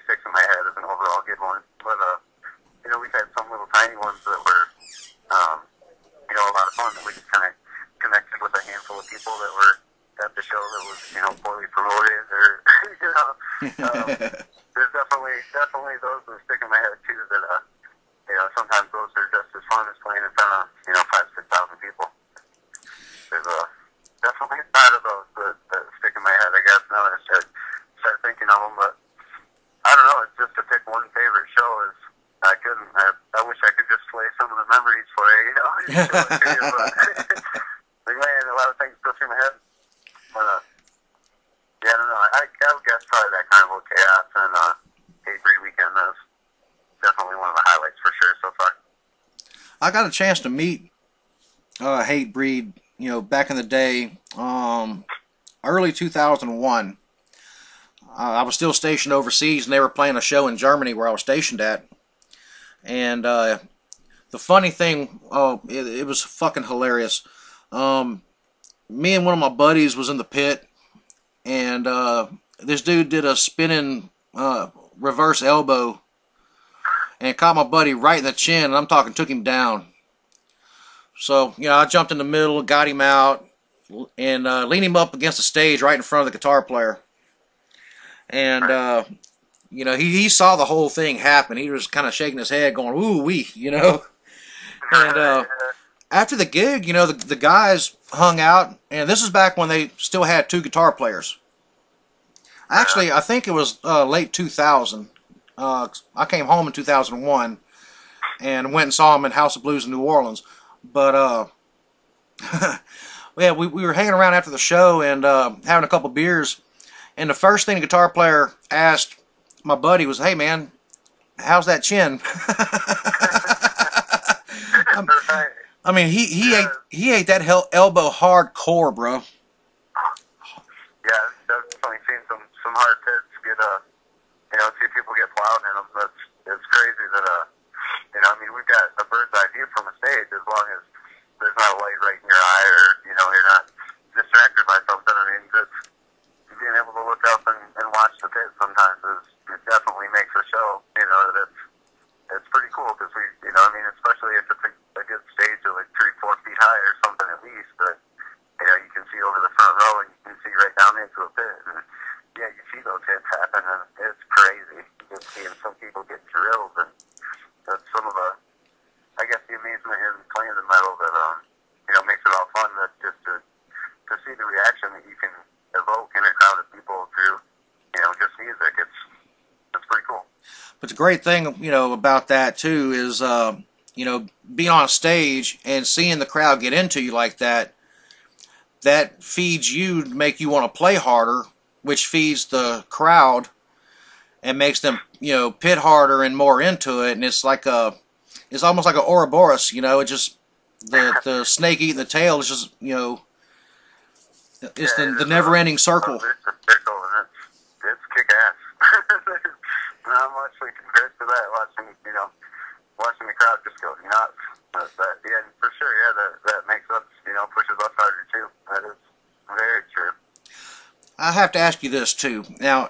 sticks in my head as an overall good one. But you know, we've had some little tiny ones that were you know, a lot of fun, that we just kind of connected with a handful of people that were at the show that was, you know, poorly promoted, or you know, there's definitely those that stick in my head too. That you know, sometimes those are just as fun as playing in front of, you know, 5,000-6,000 people. There's definitely a side of those that stick in my head, I guess. Now that I start thinking of them, but I don't know. It's just to pick one favorite show is I couldn't. I wish I could just play some of the memories for you, you know. Show it to you, but like, man, a lot of things go through my head. But yeah, I don't know. I would guess probably that Carnival of Chaos and Hate Breed weekend. That's definitely one of the highlights for sure so far. I got a chance to meet Hate Breed, you know, back in the day, early 2001. I was still stationed overseas, and they were playing a show in Germany where I was stationed at. And the funny thing, it was fucking hilarious. Me and one of my buddies was in the pit, and this dude did a spinning reverse elbow and caught my buddy right in the chin, and I'm talking took him down. So, you know, I jumped in the middle, got him out, and leaned him up against the stage right in front of the guitar player. And, you know, he saw the whole thing happen. He was kind of shaking his head going, ooh, wee, you know. And after the gig, you know, the guys hung out, and this is back when they still had two guitar players. Actually, I think it was late 2000. I came home in 2001 and went and saw him in House of Blues in New Orleans. But, yeah, we were hanging around after the show and having a couple beers. And the first thing the guitar player asked my buddy was, "Hey, man, how's that chin?" I mean, he ate that elbow hardcore, bro. Yeah, that's definitely seen some hard pits get you know, see people get plowed in them. It's crazy that you know, I mean, we've got a bird's eye view from a stage as long as there's not a light right in your eye, or you know, you're not distracted by something. I mean, just being able to look up and watch the pit sometimes it definitely makes a show. You know, that it's pretty cool because we, you know, I mean, especially if it's a good stage of like 3-4 feet high or something at least. But you know, front row and you can see right down into a pit. And yeah, you see those hits happen, and it's crazy. Just seeing some people get drilled, and that's some of the, I guess, the amazement in playing the metal that makes it all fun. That just to see the reaction that you can evoke in a crowd of people through just music. It's pretty cool. But the great thing about that too is being on stage and seeing the crowd get into you like that. That feeds you to make you want to play harder, which feeds the crowd and makes them, pit harder and more into it. And it's almost like an Ouroboros, it just, the snake eating the tail is just, it's the never-ending circle. It's a circle, and it's kick-ass. Not much compared to that, watching the crowd just go nuts. But yeah, for sure, yeah, that makes us, pushes us harder too. That is very true. I have to ask you this too. Now,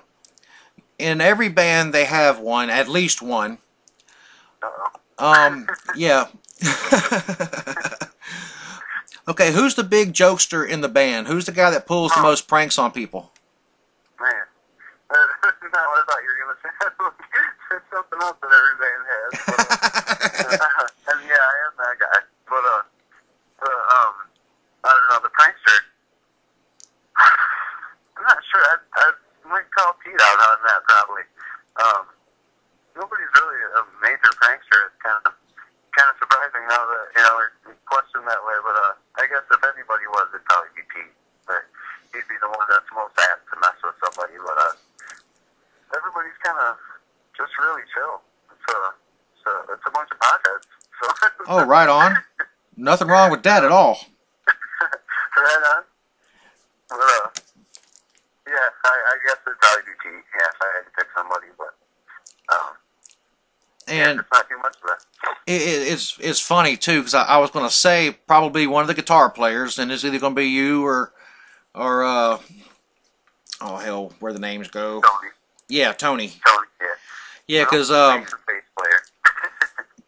in every band they have one, at least one. Yeah. Okay, who's the big jokester in the band? Who's the guy that pulls the most pranks on people? Man, that's not what I thought you were going to say. It's something else that every band has. But, and yeah, I am that guy. But I don't know, the prankster. I'm not sure. I might call Pete out on that probably. Nobody's really a major prankster. It's kind of surprising now that we're questioned that way. But I guess if anybody was, it'd probably be Pete. But he'd be the one that's most apt to mess with somebody. But everybody's kind of just really chill. It's a bunch of potheads. So. Oh, right on. Nothing wrong with that at all. Right on. Yeah, I guess it'd probably be Pete. Yeah, if I had to pick somebody, but and it's not too much of that. It's funny too, because I was going to say probably one of the guitar players, and it's either going to be you or oh hell, where the names go? Tony. Yeah, Tony. Tony, yeah. Yeah, because bass player.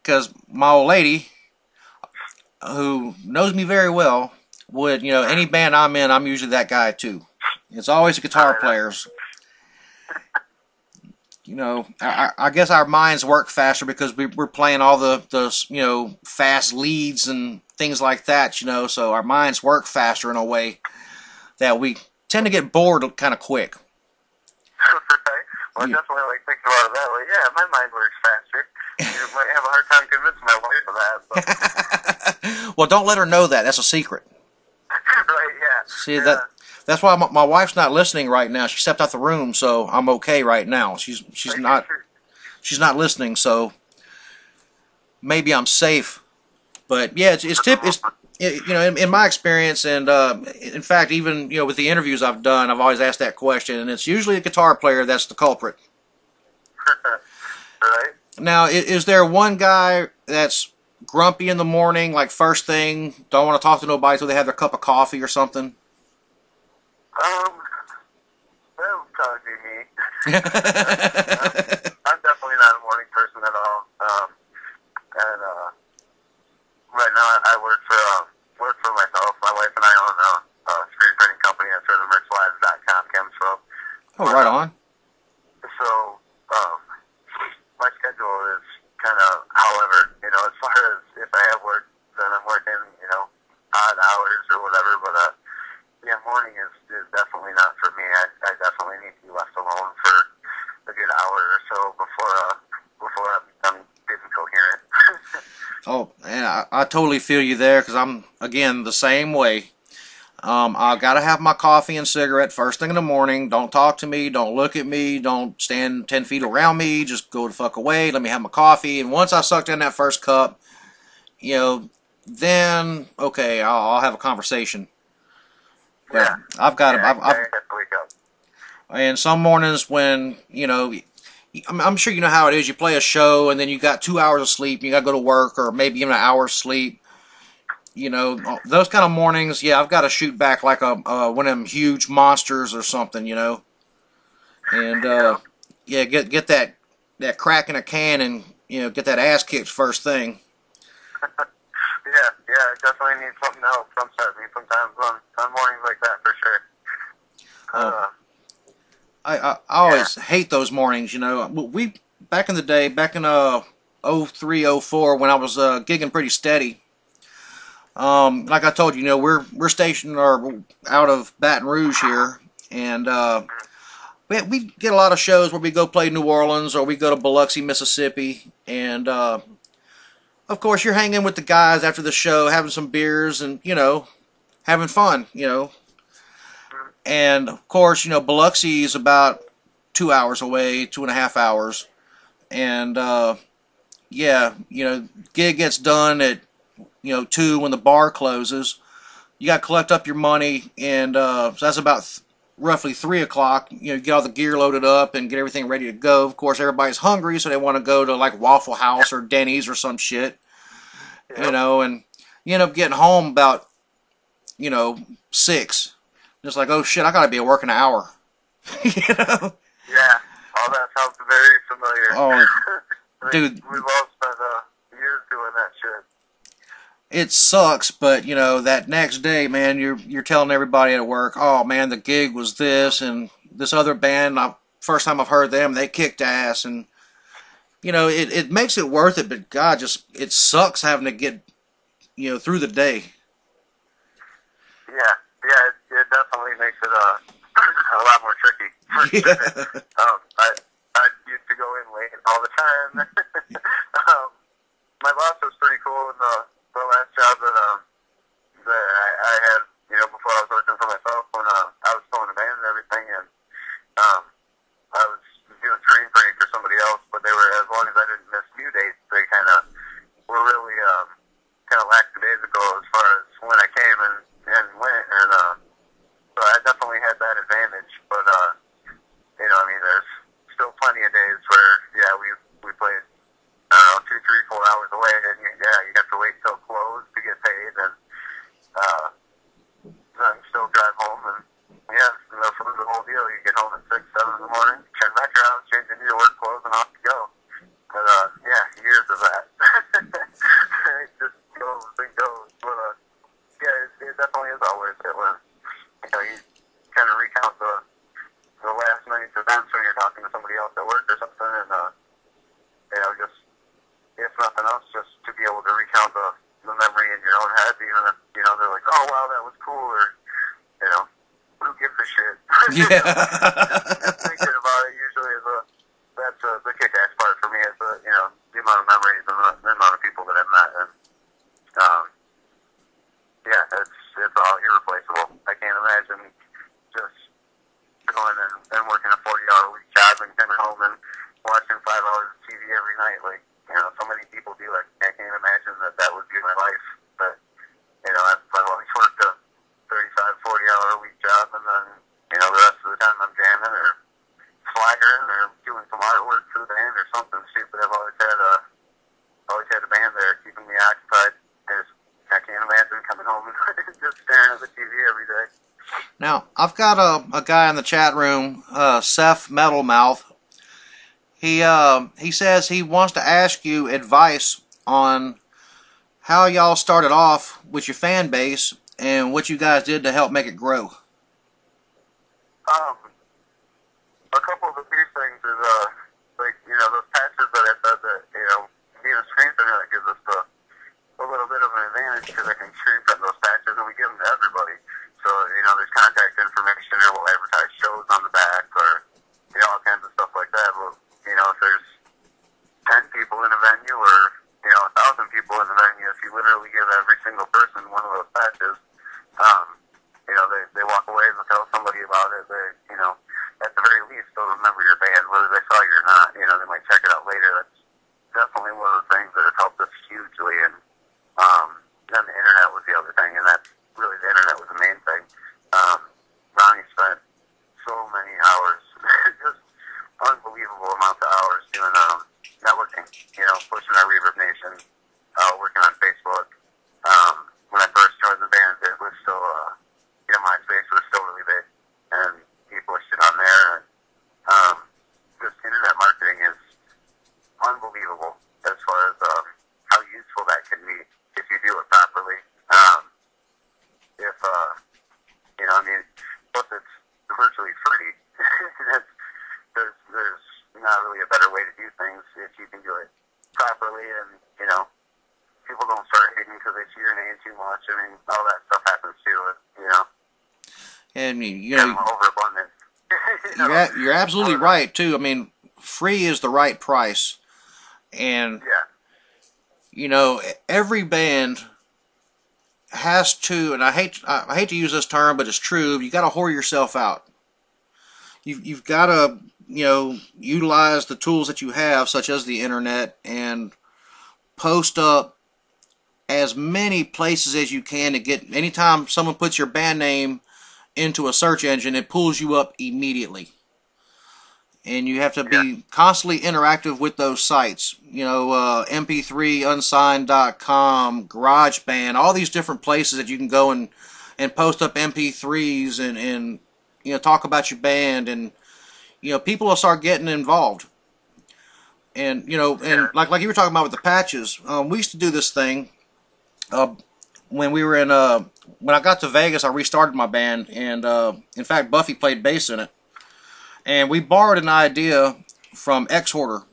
Because my old lady, who knows me very well, would any band I'm in, I'm usually that guy too. It's always the guitar players. I guess our minds work faster because we're playing all the fast leads and things like that, so our minds work faster in a way that we tend to get bored kind of quick. Right. Well, I definitely like thinking about it that way. Yeah, my mind works faster. You might have a hard time convincing my wife of that. But. Well, don't let her know that. That's a secret. Right, yeah. See, yeah. That's why my wife's not listening right now. She stepped out the room, so I'm okay right now. She's not listening, so maybe I'm safe. But yeah, in my experience, and in fact, even with the interviews I've done, I've always asked that question, and it's usually a guitar player that's the culprit. Right. Now, is there one guy that's grumpy in the morning, like first thing, don't want to talk to nobody until they have their cup of coffee or something? That would probably be me. I'm definitely not a morning person at all. And right now I work for myself. My wife and I own a screen printing company at FurtherMerchLives.com, Chemsville. Oh, right on. So, my schedule is kind of, however, as far as if I have work, then I'm working, odd hours or whatever, but, yeah, morning is definitely not for me. I definitely need to be left alone for a good hour or so before I'm getting coherent. Oh, and I totally feel you there, because I'm, again, the same way. I gotta have my coffee and cigarette first thing in the morning. Don't talk to me. Don't look at me. Don't stand 10 feet around me. Just go the fuck away. Let me have my coffee. And once I sucked in that first cup, then okay, I'll have a conversation. But yeah. I've got to wake up. And some mornings when I'm sure you know how it is. You play a show and then you got 2 hours of sleep. You got to go to work, or maybe even an hour's sleep. Those kind of mornings, yeah, I've got to shoot back like one of them huge monsters or something, and yeah, get that crack in a can and get that ass kicked first thing. Yeah, I definitely need something to help jumpstart me sometimes on mornings like that, for sure. I always hate those mornings, you know. We, back in the day, back in 03, 04, when I was gigging pretty steady, like I told you, you know, we're stationed or out of Baton Rouge here, and we get a lot of shows where we go play New Orleans or we go to Biloxi, Mississippi, and of course you're hanging with the guys after the show, having some beers and, you know, having fun, you know. And of course, you know, Biloxi is about 2 hours away, 2.5 hours, and yeah, you know, gig gets done at, you know, 2 when the bar closes. You got to collect up your money, and so that's about roughly 3 o'clock. You know, get all the gear loaded up and get everything ready to go. Of course, everybody's hungry, so they want to go to like Waffle House or Denny's or some shit. Yep. You know, and you end up getting home about, you know, 6. Just like, oh shit, I got to be at work in an hour. You know? Yeah, all that sounds very familiar. Oh, dude, we've all spent years doing that shit. It sucks, but you know, that next day, man, you're telling everybody at work, oh man, the gig was this and this other band. First time I've heard them, they kicked ass, and you know, it makes it worth it. But God, just it sucks having to get, you know, through the day. Yeah, it definitely makes it a lot more tricky. For sure. I used to go in late all the time. My boss was pretty cool in the last job that I had, you know, before I was working for myself, when I was still in a band and everything, and I was doing screen printing for somebody else, but they were, as long as I didn't miss due dates, they kind of were really kind of lackadaisical as far as when I came and went, and so I definitely had that advantage, but you know, I mean, there's still plenty of days where, yeah, we played, I don't know, 2, 3, 4 hours away, and you have to wait till close to get paid, and then still drive home, and yeah, you know, for the whole deal, you get home at 6, 7 in the morning, turn back around, change into your work clothes, and off you go. But yeah, years of that. It just goes and goes. But yeah, it definitely is all worth it when, you know, you kind of recount the last night's events when you're talking to somebody else at work or something, and you know, just, if nothing else, just to be able to recount the memory in your own head, even if, you know, they're like, oh wow, that was cool, or, you know, who gives a shit? Yeah. just thinking about it usually is that's the kick-ass part for me, is you know, the amount of memories and the amount of people that I've met, and yeah, it's all irreplaceable. I can't imagine just going and working a 40-hour week job and coming home and watching 5 hours of TV every night. Like, you know, so many people do. Like, I can't imagine that would be my life. But, you know, I've always worked a 35, 40-hour a week job, and then, you know, the rest of the time I'm jamming or flagging or doing some artwork for the band or something stupid. I've always had a band there keeping me occupied. I can't imagine coming home and just staring at the TV every day. Now, I've got a guy in the chat room, Seth Metalmouth. He says he wants to ask you advice on how y'all started off with your fan base and what you guys did to help make it grow. A couple of the big things is, like, you know, those patches that I said that, you know, being a screen printer, that gives us a little bit of an advantage, because I can screen print those patches and we give them to everybody. So, you know, there's contact information, or we'll advertise shows on the back, or, you know, all kinds of stuff like that. Well, you know, if there's 10 people in a venue, or, you know, 1,000 people in the venue, if you literally give every single person one of those patches, you know, they walk away and they'll tell somebody about it. They, you know, at the very least, they'll remember your band, whether they saw you or not. You know, they might check it out later. That's definitely one of the things that has helped us hugely. And then the internet was the other thing, and that's really, the internet was the main thing. Ronnie spent so many hours, just unbelievable amounts of hours doing networking, you know, pushing our Reverb Nation, working on Facebook. When I first joined the band, it was still, you know, MySpace was still really big, and he pushed it on there, and just internet marketing is unbelievable as far as how useful that can playing too much. I mean, all that stuff happens too, you know. And you know, overabundance. you're absolutely right too. I mean, free is the right price, and you know, every band has to, and I hate to use this term, but it's true. You got to whore yourself out. You've got to, you know, utilize the tools that you have, such as the internet, and post up as many places as you can to get. Anytime someone puts your band name into a search engine, it pulls you up immediately. And you have to be constantly interactive with those sites. You know, mp3unsigned.com, GarageBand, all these different places that you can go and post up MP3s and you know, talk about your band, and you know, people will start getting involved. And you know, and like you were talking about with the patches, we used to do this thing when we were in when I got to Vegas. I restarted my band, and in fact, Buffy played bass in it. And we borrowed an idea from X-Hoarder.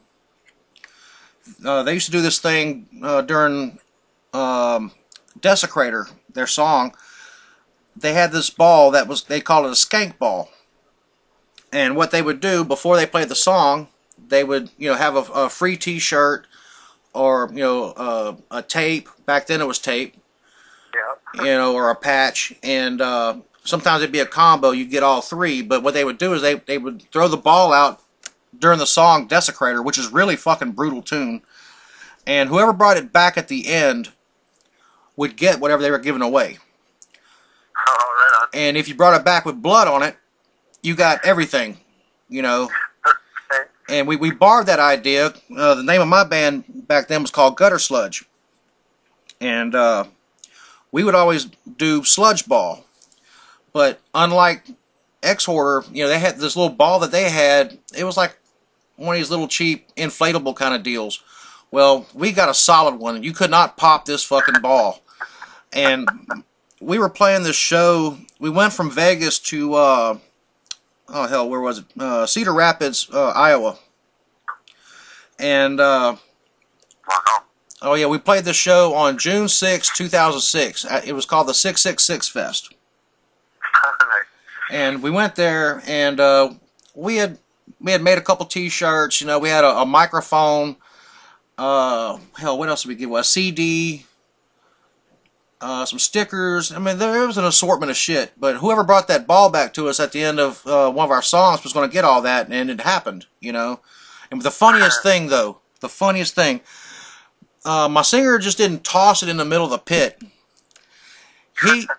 They used to do this thing during Desecrator, their song. They had this ball that was, they called it a skank ball. And what they would do before they played the song, they would, you know, have a free T-shirt, or you know, a tape. Back then it was tape. You know, or a patch, and sometimes it'd be a combo. You get all three. But what they would do is they would throw the ball out during the song Desecrator, which is really fucking brutal tune, and whoever brought it back at the end would get whatever they were giving away. Oh, right on. And if you brought it back with blood on it, you got everything, you know. And we borrowed that idea. The name of my band back then was called Gutter Sludge, and we would always do sludge ball. But unlike X-Hoarder, you know, they had this little ball that they had. It was like one of these little cheap inflatable kind of deals. Well, we got a solid one, and you could not pop this fucking ball. And we were playing this show. We went from Vegas to, oh hell, where was it? Cedar Rapids, Iowa. And, oh yeah, we played this show on June 6, 2006. It was called the 666 Fest. And we went there, and we had made a couple T-shirts. You know, we had a microphone. Hell, what else did we give away? A CD, some stickers. I mean, there was an assortment of shit. But whoever brought that ball back to us at the end of one of our songs was going to get all that, and it happened. You know. And the funniest thing, though, my singer just didn't toss it in the middle of the pit.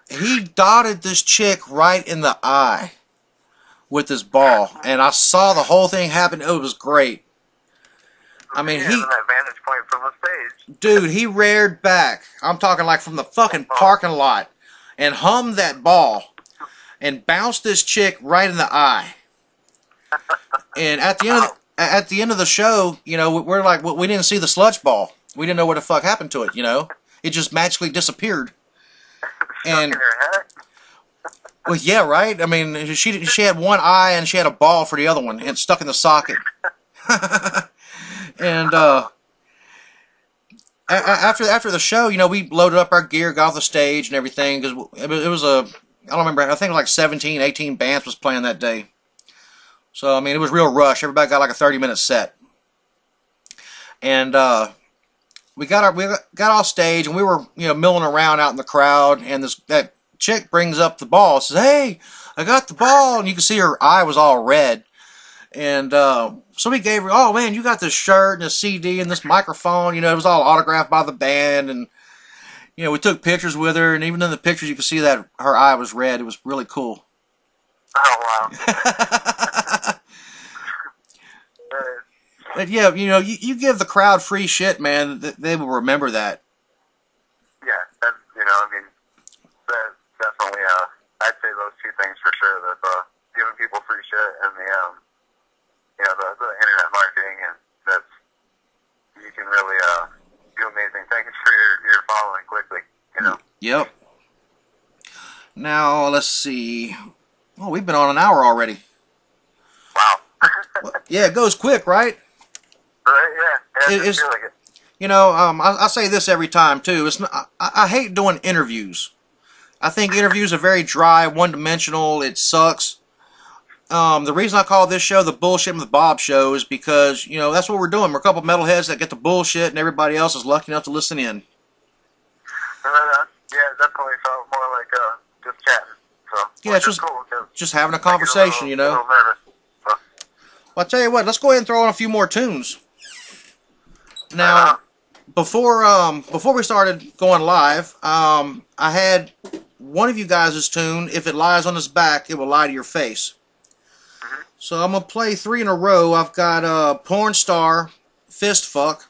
He dotted this chick right in the eye with this ball, and I saw the whole thing happen. It was great. I mean, that vantage point from the stage. Dude, he reared back. I'm talking like from the fucking parking lot, and hummed that ball, and bounced this chick right in the eye. And at the end of the show, you know, we're like, we didn't see the sludge ball. We didn't know what the fuck happened to it. You know, it just magically disappeared. And well, yeah, right. I mean, she had one eye and she had a ball for the other one, and stuck in the socket. And after the show, you know, we loaded up our gear, got off the stage and everything, because it was I don't remember. I think like 17, 18 bands was playing that day. So I mean, it was real rush. Everybody got like a 30-minute set, and we got off stage, and we were, you know, milling around out in the crowd, and that chick brings up the ball, says, "Hey, I got the ball," and you can see her eye was all red. And so we gave her, "Oh man, you got this shirt and a CD and this microphone." You know, it was all autographed by the band, and you know, we took pictures with her, and even in the pictures you could see that her eye was red. It was really cool. Oh wow. But yeah, you know, you give the crowd free shit, man, they will remember that. Yeah, that's, you know, I mean, that's definitely, I'd say those two things for sure. That giving people free shit, and the, you know, the internet marketing, and that's, you can really do amazing things for your following quickly, you know. Yep. Now let's see. Oh, we've been on an hour already. Wow. Well, yeah, it goes quick, right? Right, yeah. I feel like it. You know, I say this every time too. It's not, I hate doing interviews. I think interviews are very dry, one-dimensional. It sucks. The reason I call this show the Bullshit with Bob Show is because, you know, that's what we're doing. We're a couple of metalheads that get the bullshit, and everybody else is lucky enough to listen in. Yeah, it definitely felt more like just chatting. So, Yeah, it's just having a conversation, you know. A little nervous. So. Well, I'll tell you what, let's go ahead and throw on a few more tunes. Now, before we started going live, I had one of you guys' tune. If it lies on its back, it will lie to your face. So I'm going to play 3 in a row. I've got Porn Star, Fist Fuck,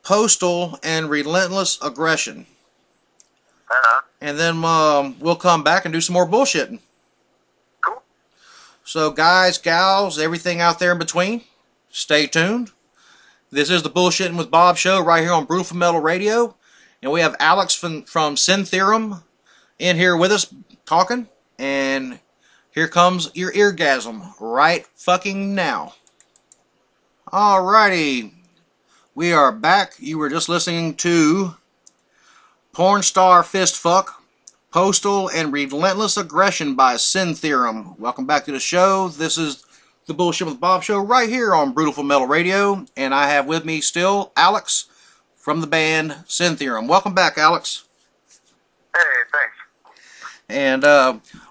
Postal, and Relentless Aggression. And then we'll come back and do some more bullshitting. Cool. So guys, gals, everything out there in between, stay tuned. This is the Bullshitting with Bob show right here on Brutiful Metal Radio. And we have Alex from Sin Theorem in here with us talking. And here comes your eargasm right fucking now. Alrighty. We are back. You were just listening to Porn Star, Fist Fuck, Postal, and Relentless Aggression by Sin Theorem. Welcome back to the show. This is the Bullshit with Bob show right here on Brutiful Metal Radio. And I have with me still Alex from the band Sin Theorem. Welcome back, Alex. Hey, thanks. And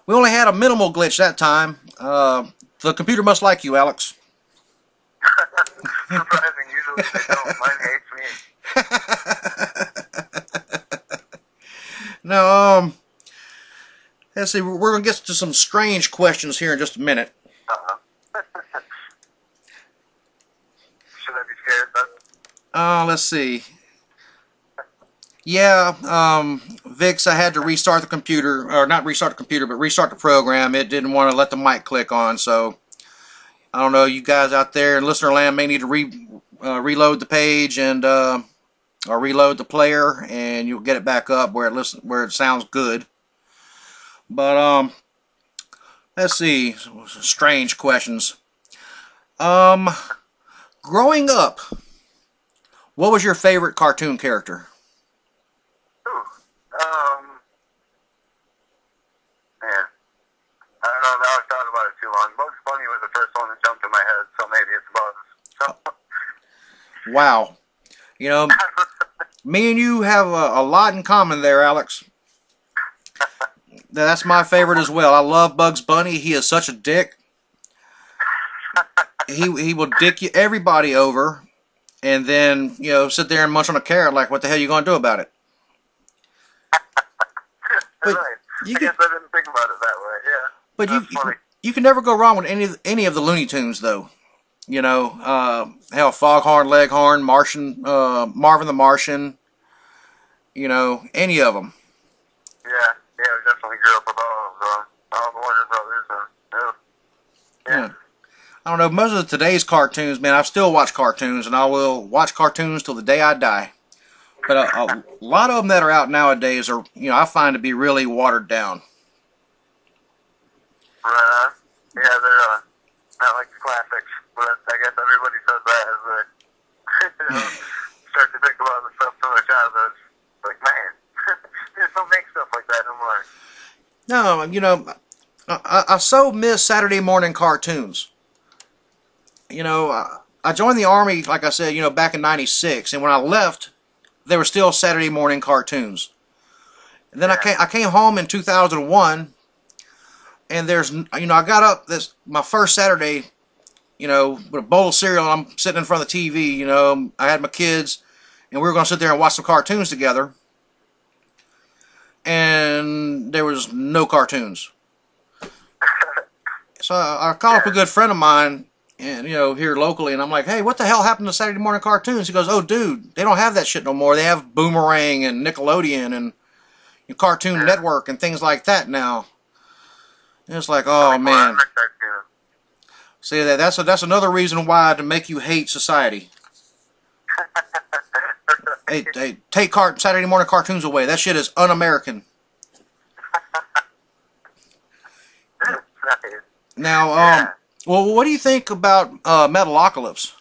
we only had a minimal glitch that time. The computer must like you, Alex. Surprising. Usually they don't. Mine hates me. Now, let's see. We're going to get to some strange questions here in just a minute. Should I be scared, bud? Let's see. Yeah, Vix, I had to restart the computer, or not restart the computer, but restart the program. It didn't want to let the mic click on, so I don't know. You guys out there in listener land may need to reload the page and or reload the player, and you'll get it back up where it sounds good. But let's see, strange questions. Growing up, what was your favorite cartoon character? Man, I don't know. Now I've thought about it too long. Bugs Bunny was the first one that jumped in my head, so maybe it's Bugs. So. Wow. You know, me and you have a lot in common there, Alex. That's my favorite as well. I love Bugs Bunny. He is such a dick. He will dick everybody over, and then, you know, sit there and munch on a carrot like, what the hell are you going to do about it? But right. I guess I didn't think about it that way, yeah. But you can never go wrong with any of the Looney Tunes, though. You know, hell, Foghorn, Leghorn, Martian, Marvin the Martian, you know, any of them. Yeah, I definitely grew up with all the Warner Brothers. Yeah. I don't know, most of today's cartoons, man, I still watch cartoons, and I will watch cartoons till the day I die. But a lot of them that are out nowadays are, you know, I find to be really watered down. Yeah, they're not like the classics, but I guess everybody says that as they start to think about the stuff from their childhood. Like, man, just don't make stuff like that anymore. No, you know, I so miss Saturday morning cartoons. You know, I joined the Army, like I said, you know, back in '96, and when I left, there were still Saturday morning cartoons. And then I came home in 2001, and there's, you know, I got up my first Saturday, you know, with a bowl of cereal, and I'm sitting in front of the TV, you know, I had my kids, and we were going to sit there and watch some cartoons together, and there was no cartoons. So I called up a good friend of mine, and, you know, here locally, and I'm like, hey, what the hell happened to Saturday morning cartoons? He goes, oh, dude, they don't have that shit no more. They have Boomerang and Nickelodeon and Cartoon Network and things like that now. And it's like, oh, man. See, that's another reason why to make you hate society. Hey, take Saturday morning cartoons away. That shit is un-American. Now, well, what do you think about Metalocalypse?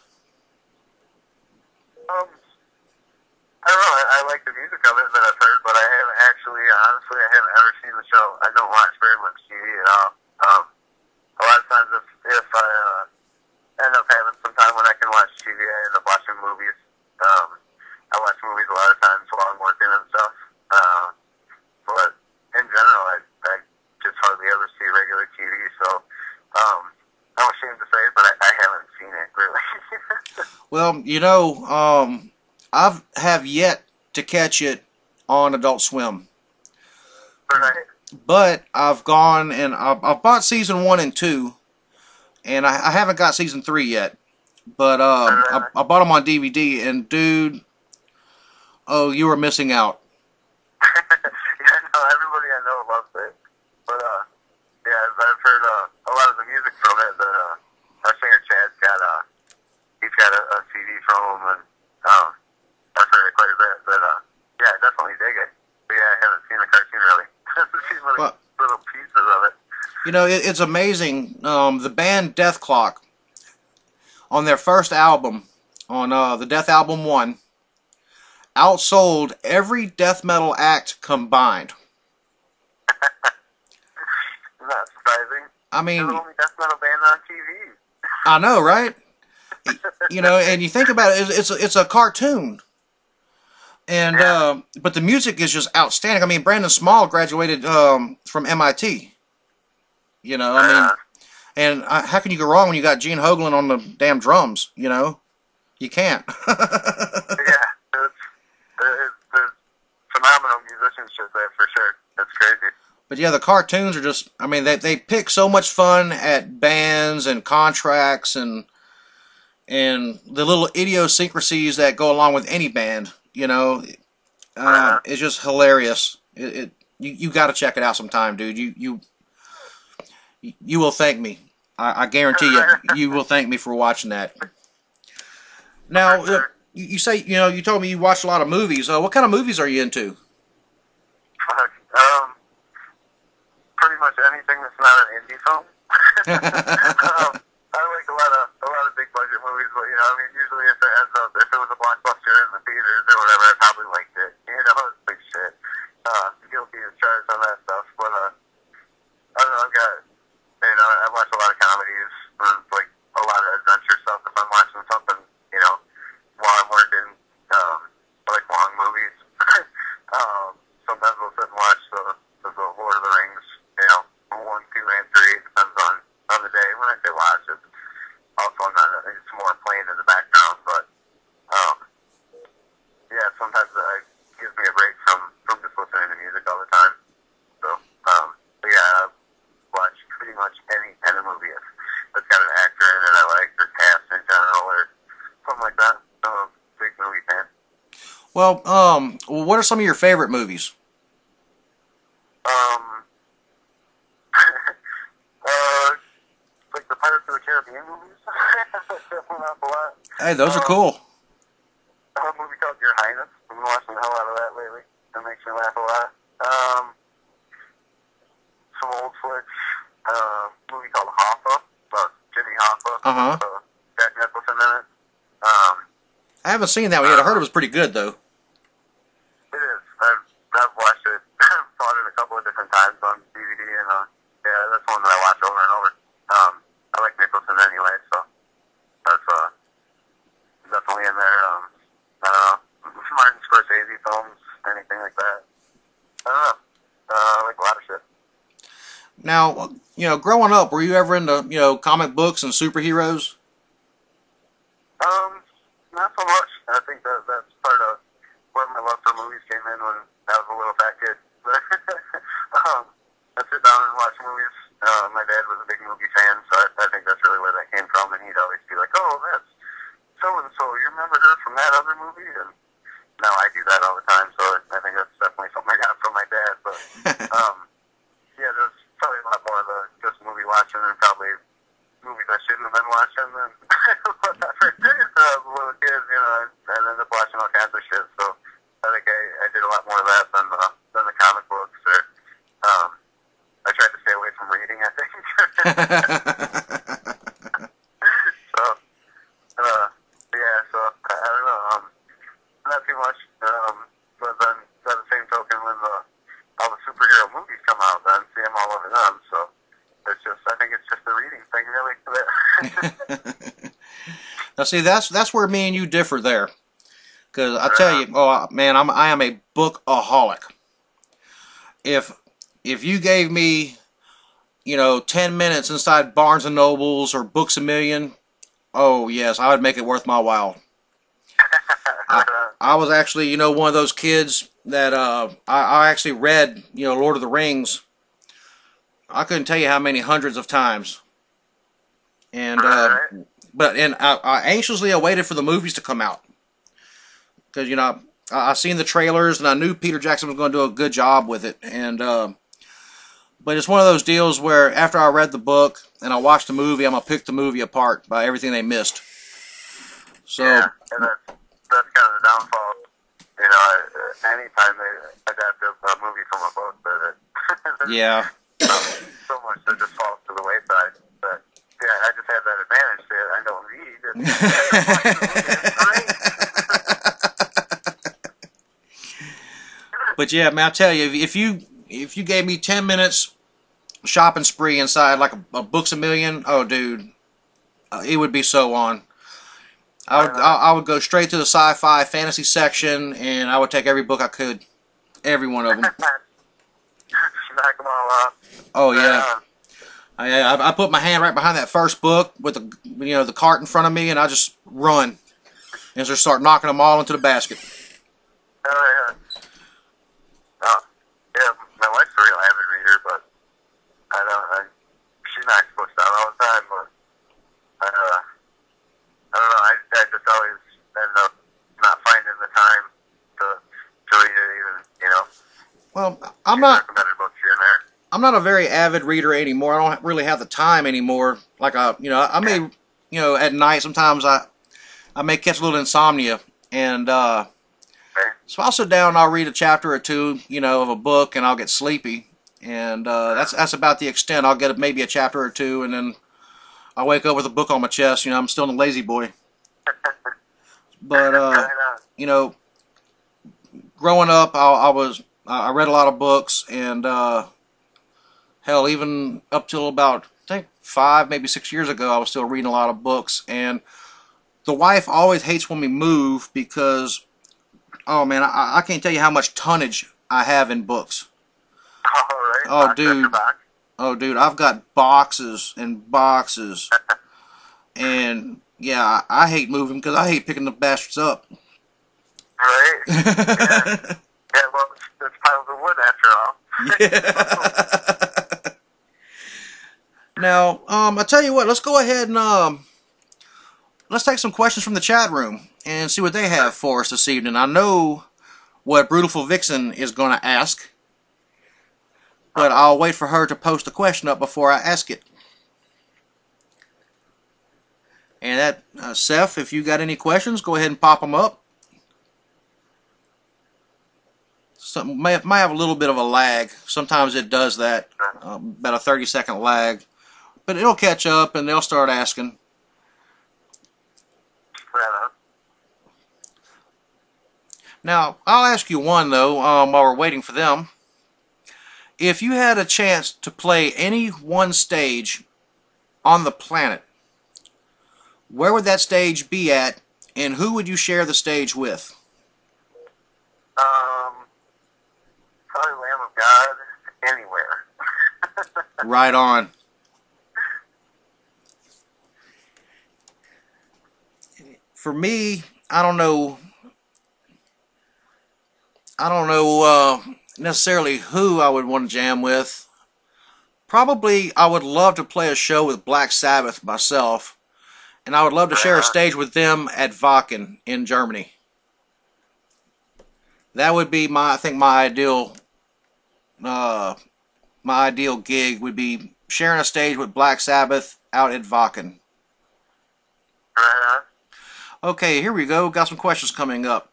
I don't know. I like the music of it that I've heard, but I haven't actually, honestly, I haven't ever seen the show. I don't watch very much TV at all. A lot of times, if I end up having some time when I can watch TV, I end up watching movies. I watch movies a lot of times while I'm working and stuff. But in general, I just hardly ever see regular TV. So I'm ashamed to say it, but I haven't seen it really. Well, you know, I have yet to catch it on Adult Swim. Right. But I've gone and I've bought season 1 and 2, and I haven't got season 3 yet. But I bought them on DVD, and dude, oh, you were missing out. Yeah, no, everybody I know loves it. But yeah, I've heard a lot of the music from it. Our singer Chad's he's got a CD from him, and I've heard it quite a bit. But yeah, I definitely dig it. But yeah, I haven't seen the cartoon really. I've seen little pieces of it. You know, it's amazing. The band Death Clock, on their first album, on the Death Album 1, outsold every death metal act combined. Not surprising. I mean, they're the only death metal band on TV. I know, right? You know, and you think about it, it's a cartoon. And but the music is just outstanding. I mean, Brandon Small graduated from MIT. You know, I mean, and how can you go wrong when you got Gene Hoglan on the damn drums? You know, you can't. Yeah, there's phenomenal musicianship there for sure. That's crazy. But yeah, the cartoons are just, I mean, they pick so much fun at bands and contracts and the little idiosyncrasies that go along with any band. You know, it's just hilarious. You got to check it out sometime, dude. You will thank me. I guarantee you will thank me for watching that. Now, you say, you know, you told me you watch a lot of movies. What kind of movies are you into? Pretty much anything that's not an indie film. I like a lot of big budget movies, but you know, I mean, usually if it was a blockbuster in the theaters or whatever, I probably liked it. You know, it's big shit. Guilty as charged on that stuff, but I don't know. I watch a lot of comedies, and, like a lot of adventure stuff. If I'm watching something, you know, while I'm working, like long movies. Sometimes I'll sit and watch the Lord of the Rings. You know, 1, 2, and 3. It depends on the day. When I say watch, it's also it's more playing in the background. But yeah, sometimes it gives me a break from just listening to music all the time. So but yeah, I watch pretty much any kind of movie that's got an actor in it I like, or cast in general, or something like that. I'm a big movie fan. Well, what are some of your favorite movies? Like the Pirates of the Caribbean movies. Definitely not a lot. Hey, those are cool. A movie called Your Highness. I've been watching the hell out of that lately. That makes me laugh a lot. Some old flicks. Movie called Hoffa, about Jimmy Hoffa. Jack Nicholson in it. I haven't seen that one yet. I heard it was pretty good, though. It is. I've watched it. Saw it a couple of different times on DVD, and yeah, that's one that I watch over and over. I like Nicholson anyway, so that's definitely in there. Martin Scorsese films, anything like that. I don't know. I like a lot of shit. Now, you know, growing up, were you ever into, you know, comic books and superheroes? Not so much. I think that's part of where my love for movies came in when I was a little fat kid. I sit down and watch movies. My dad was a big movie fan, so I think that's really where that came from. And he'd always be like, "Oh, that's so and so. You remember her from that other movie?" And now I do that all the time. So I think that's definitely something I got from my dad. But yeah, there's probably a lot more of just movie watching, and probably movies I shouldn't have been watching. And whatever. As a little kid, you know, I ended up watching all kinds of shit. So I think I did a lot more of that than the comic books. Or I tried to stay away from reading, I think. So yeah, so I don't know. Not too much. Now, see, that's where me and you differ there. Because I tell you, oh man, I am a bookaholic. If you gave me, 10 minutes inside Barnes and Nobles or Books a Million, oh yes, I would make it worth my while. I was actually, one of those kids that I actually read, Lord of the Rings. I couldn't tell you how many hundreds of times. And I anxiously awaited for the movies to come out. Because, I seen the trailers and I knew Peter Jackson was going to do a good job with it. And but it's one of those deals where after I read the book and I watched the movie, I'm going to pick the movie apart by everything they missed. So, yeah, and that's kind of the downfall. Anytime they adapt a movie from a book, but yeah. So much that just falls to the wayside. But yeah, I just have that advantage that I don't read. But yeah, man, I tell you, if you gave me 10 minutes shopping spree inside like a Books a Million, oh dude, it would be so on. I would go straight to the sci-fi fantasy section, and I would take every book I could, every one of them. Knock them all off. Oh yeah. I put my hand right behind that first book with the cart in front of me, and I just run and just start knocking them all into the basket. Oh yeah. Yeah, my wife's a real avid reader, but she knocks books out all the time, but I don't know, I just always end up not finding the time to read it even, Well, I'm not recommended books here and there. I'm not a very avid reader anymore. I don't really have the time anymore. Like I may, at night sometimes I may catch a little insomnia, and so I'll sit down and I'll read a chapter or two, of a book, and I'll get sleepy, and that's about the extent. I'll get maybe a chapter or two, and then I wake up with a book on my chest. I'm still a lazy boy. But growing up, I read a lot of books, and hell, even up till about, I think, 5, maybe 6 years ago, I was still reading a lot of books. And the wife always hates when we move because, oh man, I can't tell you how much tonnage I have in books. Oh dude. Oh, dude, I've got boxes and boxes. And, yeah, I hate moving because I hate picking the bastards up. Right? Yeah, well, it's piles of wood after all. Yeah. Now, I tell you what, let's go ahead and let's take some questions from the chat room and see what they have for us this evening. I know what Brutiful Vixen is going to ask, but I'll wait for her to post a question up before I ask it. And that, Seth, if you got any questions, go ahead and pop them up. Some might have a little bit of a lag. Sometimes it does that, about a 30-second lag. But it'll catch up and they'll start asking. Now, I'll ask you one, though, while we're waiting for them. If you had a chance to play any one stage on the planet, where would that stage be at, and who would you share the stage with? Probably Lamb of God, anywhere. Right on. For me, I don't know necessarily who I would want to jam with. Probably I would love to play a show with Black Sabbath myself, and I would love to share a stage with them at Wacken in Germany. That would be my ideal gig would be sharing a stage with Black Sabbath out at Wacken. Okay, here we go. Got some questions coming up.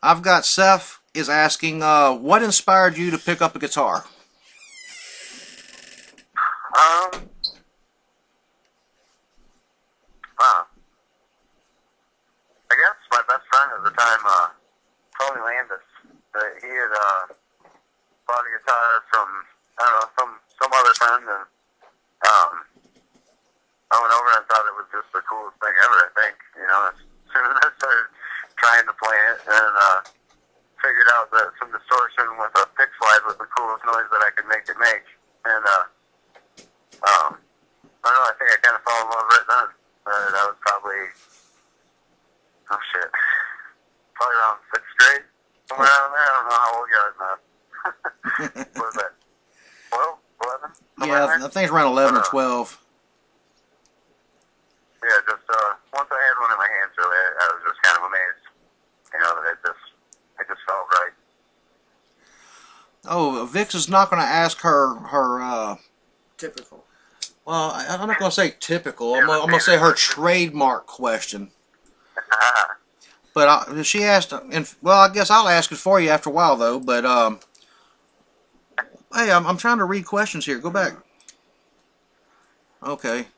I've got Seth is asking, what inspired you to pick up a guitar? I guess my best friend at the time, Tony Landis, he had bought a guitar from, I don't know, some other friend, and I went over and thought it think I kind of fell in love right then. That was probably, oh shit, probably around 6th grade, somewhere around there. I don't know how old you are now. What was that? 12, 11? Yeah, I think it's around 11 or 12. Yeah, just once I had one in my hands, really, I was just kind of amazed. You know, that it just felt right. Oh, Vix is not going to ask her Typical. well, I'm not going to say typical. I'm going to say her trademark question. But she asked, and well, I guess I'll ask it for you after a while, though. But hey, I'm trying to read questions here. Go back. Okay.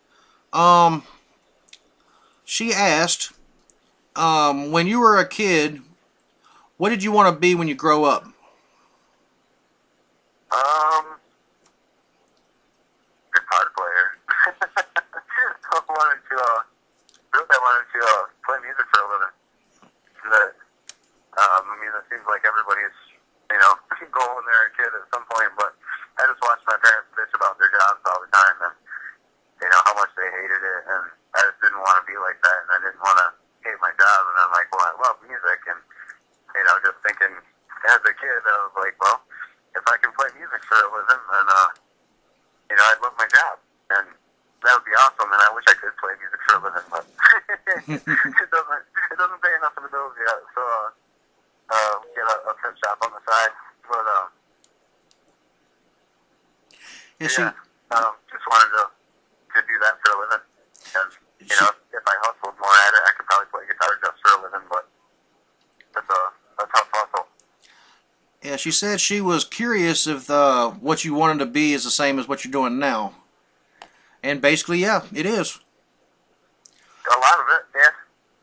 She asked, when you were a kid, what did you want to be when you grow up? Guitar player. I wanted to play music for a living. I mean, it seems like everybody's, you know, goal when they're a kid at some point, but I just watched my parents bitch about their jobs all the time and, you know, how much they hated it, and I just didn't want to be like that, and I didn't want to hate my job, and I'm like, well, I love music, and, you know, just thinking, as a kid, I was like, well, if I can play music for a living, then, you know, I'd love my job, and that would be awesome, and I wish I could play music for a living, but it doesn't pay enough of the bills yet, so, get a print shop on the side, but, just wanted to do that for a living, and, you know, if I hustled more at it, I could probably play guitar just for a living, but it's a tough hustle. Yeah, she said she was curious if what you wanted to be is the same as what you're doing now. And basically, yeah, it is. A lot of it, yeah.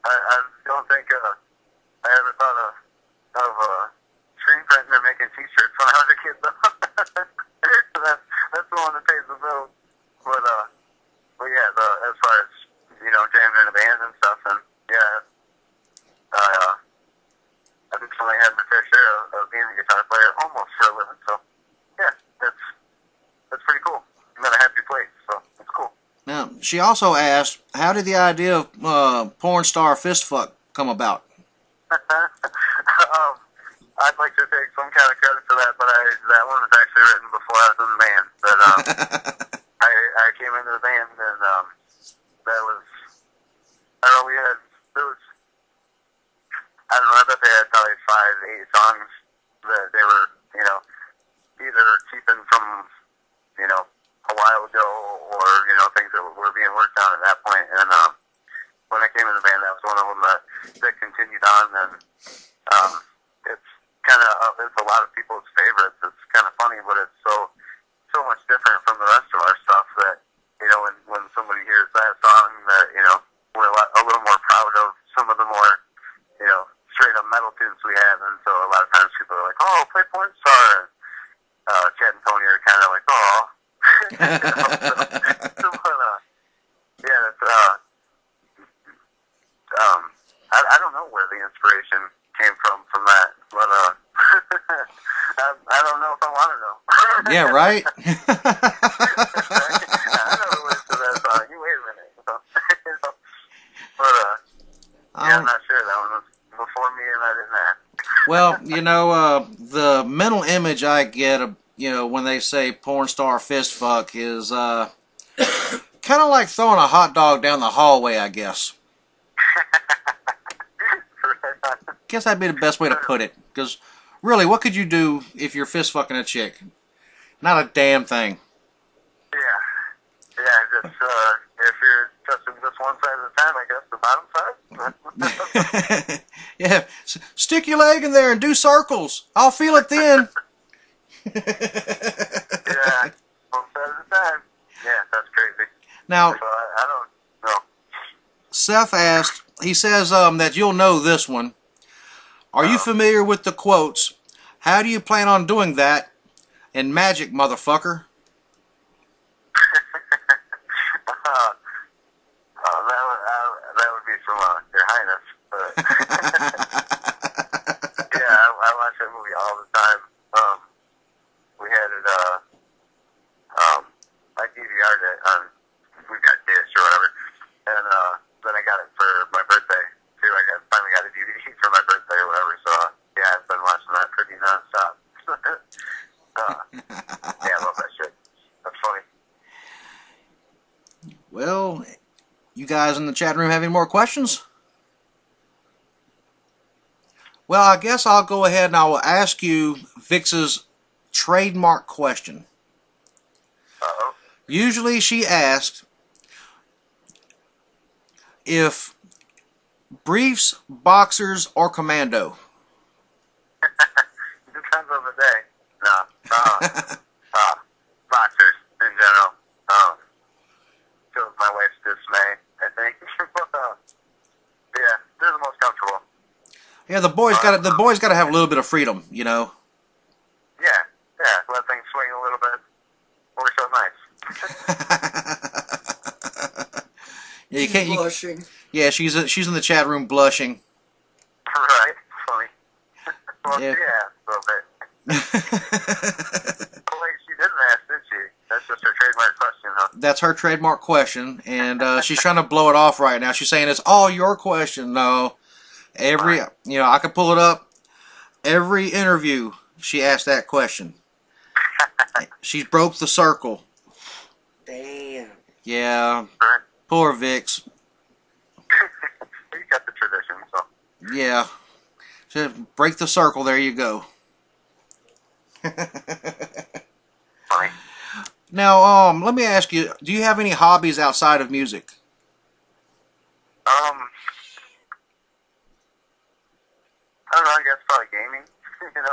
I don't think I ever thought of screen printing or making t-shirts when I was a kid, though. That's the one that pays the bills. But yeah, as far as, you know, jamming in a band and stuff, and yeah, I definitely had my fair share of being a guitar player almost for a living, so yeah, that's pretty cool. I'm in a happy place, so it's cool. Now, she also asked, how did the idea of porn star fist fuck come about? I'd like to take some kind of credit for that, but that one was actually written before I was in the band. But I came into the band, and that was, I don't know, I bet they had probably 5, 8 songs that they were, you know, either keeping from, you know, a while ago, or, you know, things that were being worked on at that point. And when I came in the band, that was one of them that continued on, and it's kind of, it's a lot of people's favorites. It's kind of funny, but it's so much different from the rest of our stuff that, you know, when somebody hears that song, that, you know, we're a little more proud of some of the more, you know, straight up metal tunes we have, and so a lot of times people are like, oh, play Porn Star, and Chad and Tony are kind of like, oh. Yeah, it's, I don't know where the inspiration came from that, but I don't know if I want to know. Yeah, right? I know the lyrics to that song. You wait a minute. So, but yeah, I'm not sure. That one was before me, and I didn't ask. Well, you know, the mental image I get of, you know, when they say porn star fist fuck is kind of like throwing a hot dog down the hallway, I guess. Guess that'd be the best way to put it. Because, really, what could you do if you're fist fucking a chick? Not a damn thing. Yeah, just, if you're touching just one side at a time, I guess, the bottom side. Yeah, stick your leg in there and do circles. I'll feel it then. Yeah, one side at a time. Yeah, that's crazy. Now, So I don't know. Seth asked, he says that you'll know this one. Are you familiar with the quotes, how do you plan on doing that, and magic, motherfucker? That would be from Your Highness. But yeah, I watch that movie all the time. We had it, I DVR'd it on, we've got Well, you guys in the chat room have any more questions? Well, I guess I'll go ahead and I will ask you Vix's trademark question. Uh-oh. Usually she asks if briefs, boxers, or commando. Depends on the day. No. Boxers in general. Shows my wife's dismay, I think. Yeah, they're the most comfortable. Yeah, the boys got to have a little bit of freedom, you know. Yeah, let things swing a little bit. We're so nice. Yeah, you can't. Blushing. Yeah, she's in the chat room blushing. Right, funny. Well, Yeah. yeah, a little bit. Oh, wait, she didn't ask, did she? That's just her trademark question, huh? That's her trademark question, and she's trying to blow it off right now. She's saying it's all your question. No, I could pull it up. Every interview, she asked that question. She's broke the circle. Damn. Yeah, Right. poor Vix. You got the tradition, so. Yeah, just break the circle. There you go. Funny. Now, let me ask you: do you have any hobbies outside of music? I don't know, I guess probably gaming. Playing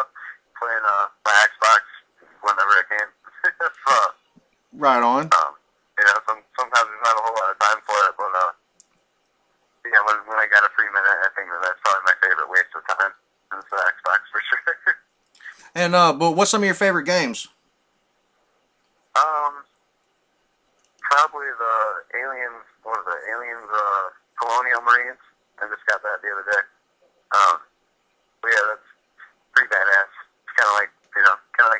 my Xbox whenever I can. Right on. Sometimes there's not a whole lot of time for it, but yeah, when I got a free minute, I think that's probably my favorite waste of time. It's the Xbox for sure. And but what's some of your favorite games? Probably the Aliens, Colonial Marines. I just got that the other day. But yeah, that's pretty badass. It's kind of like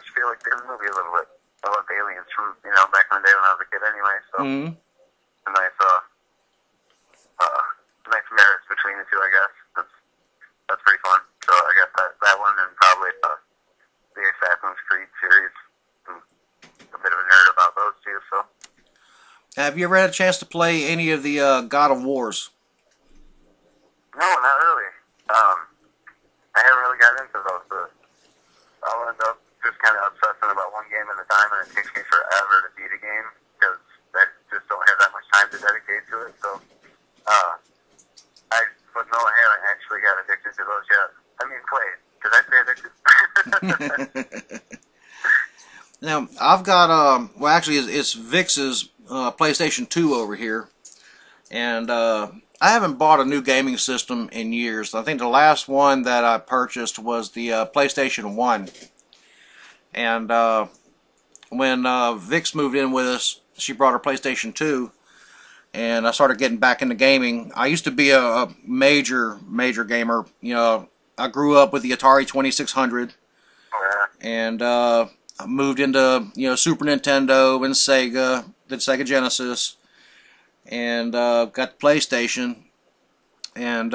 you feel like they're in the movie a little bit. I love Aliens from, back in the day when I was a kid anyway, so a nice marriage between the two, I guess. That's pretty fun. So I guess that one and probably the Assassin's Creed series. I'm a bit of a nerd about those two, so. Have you ever had a chance to play any of the God of Wars? No, not really. I haven't really gotten into those, but I'll end up just kind of obsessing about one game at a time, and it takes me forever to beat a game, because I just don't have that much time to dedicate to it, so, but no, I haven't actually got addicted to those yet. I mean, played, because I'd say addicted. Now, I've got, well, actually, it's Vix's PlayStation 2 over here, and I haven't bought a new gaming system in years. I think the last one that I purchased was the PlayStation 1. And when Vix moved in with us, she brought her PlayStation 2, and I started getting back into gaming. I used to be a major gamer. I grew up with the Atari 2600, and I moved into Super Nintendo and Sega, did Sega Genesis, and got the PlayStation. And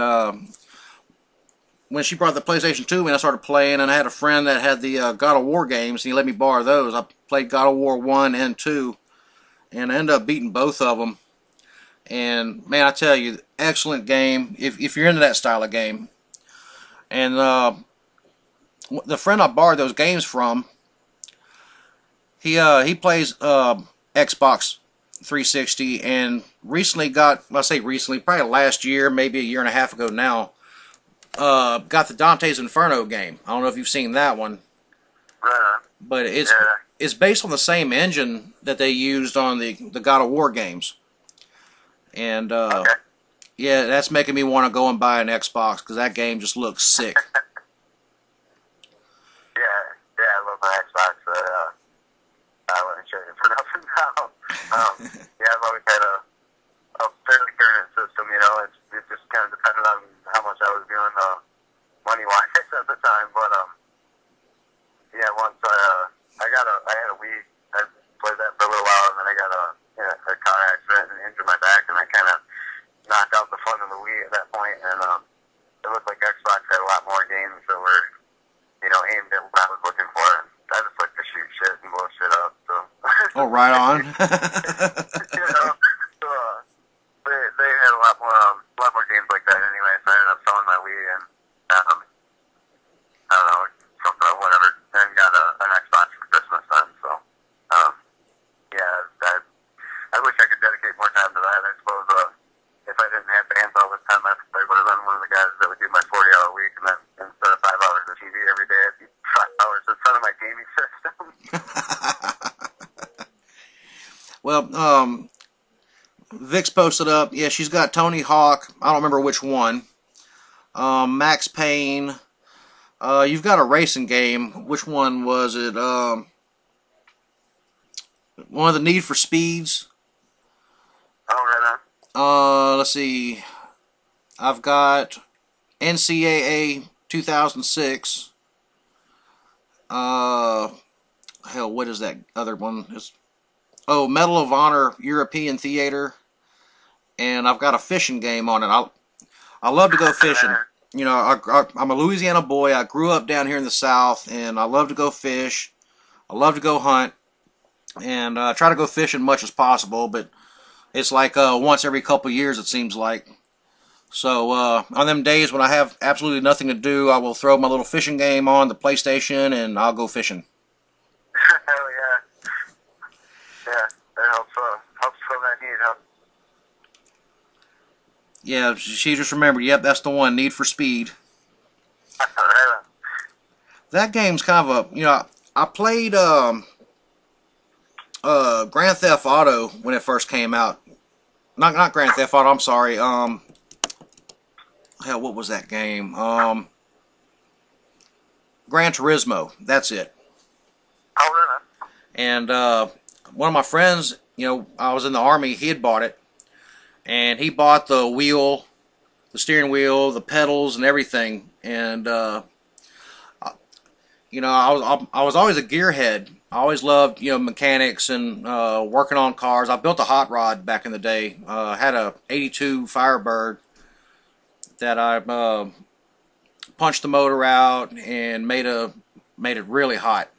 when she brought the PlayStation 2 in, I started playing, and I had a friend that had the God of War games, and he let me borrow those. I played God of War 1 and 2, and I ended up beating both of them. And, man, I tell you, excellent game, if you're into that style of game. And the friend I borrowed those games from, he plays Xbox 360, and recently probably last year, maybe a year and a half ago now, got the Dante's Inferno game. I don't know if you've seen that one, but it's based on the same engine that they used on the God of War games, and yeah, that's making me want to go and buy an Xbox because that game just looks sick. Yeah, I love my Xbox. I wouldn't trade it for nothing now. Yeah, I've always had a fairly current system. It just kind of depended on how much I was doing money-wise at the time. But yeah, once I had a Wii. I played that for a little while, and then I got a car accident and injured my back, and I kind of knocked out the fun of the Wii at that point. And it looked like Xbox had a lot more games that were aimed at what I was looking for. And I just like to shoot shit and blow shit up. So. Oh, right on. So Vic's posted up. Yeah, she's got Tony Hawk. I don't remember which one. Max Payne. You've got a racing game. Which one was it? One of the Need for Speeds. Oh, right on. Let's see. I've got NCAA 2006. Hell, what is that other one? Medal of Honor European Theater. And I've got a fishing game on it. I love to go fishing. You know, I'm a Louisiana boy. I grew up down here in the South, and I love to go fish. I love to go hunt, and try to go fishing much as possible. But it's like once every couple years, it seems like. So on them days when I have absolutely nothing to do, I will throw my little fishing game on the PlayStation, and I'll go fishing. Hell yeah. Yeah, that helps fill that need, huh? Yeah, she just remembered. Yep, that's the one. Need for Speed. That game's kind of a, you know, I played Grand Theft Auto when it first came out. Not Grand Theft Auto. I'm sorry. Hell, what was that game? Gran Turismo. That's it. Oh, really? And one of my friends, you know, I was in the Army. He had bought it. And he bought the wheel, the steering wheel, the pedals, and everything. And you know, I was always a gearhead. I always loved, you know, mechanics and working on cars. I built a hot rod back in the day. I had a '82 Firebird that I punched the motor out and made it really hot.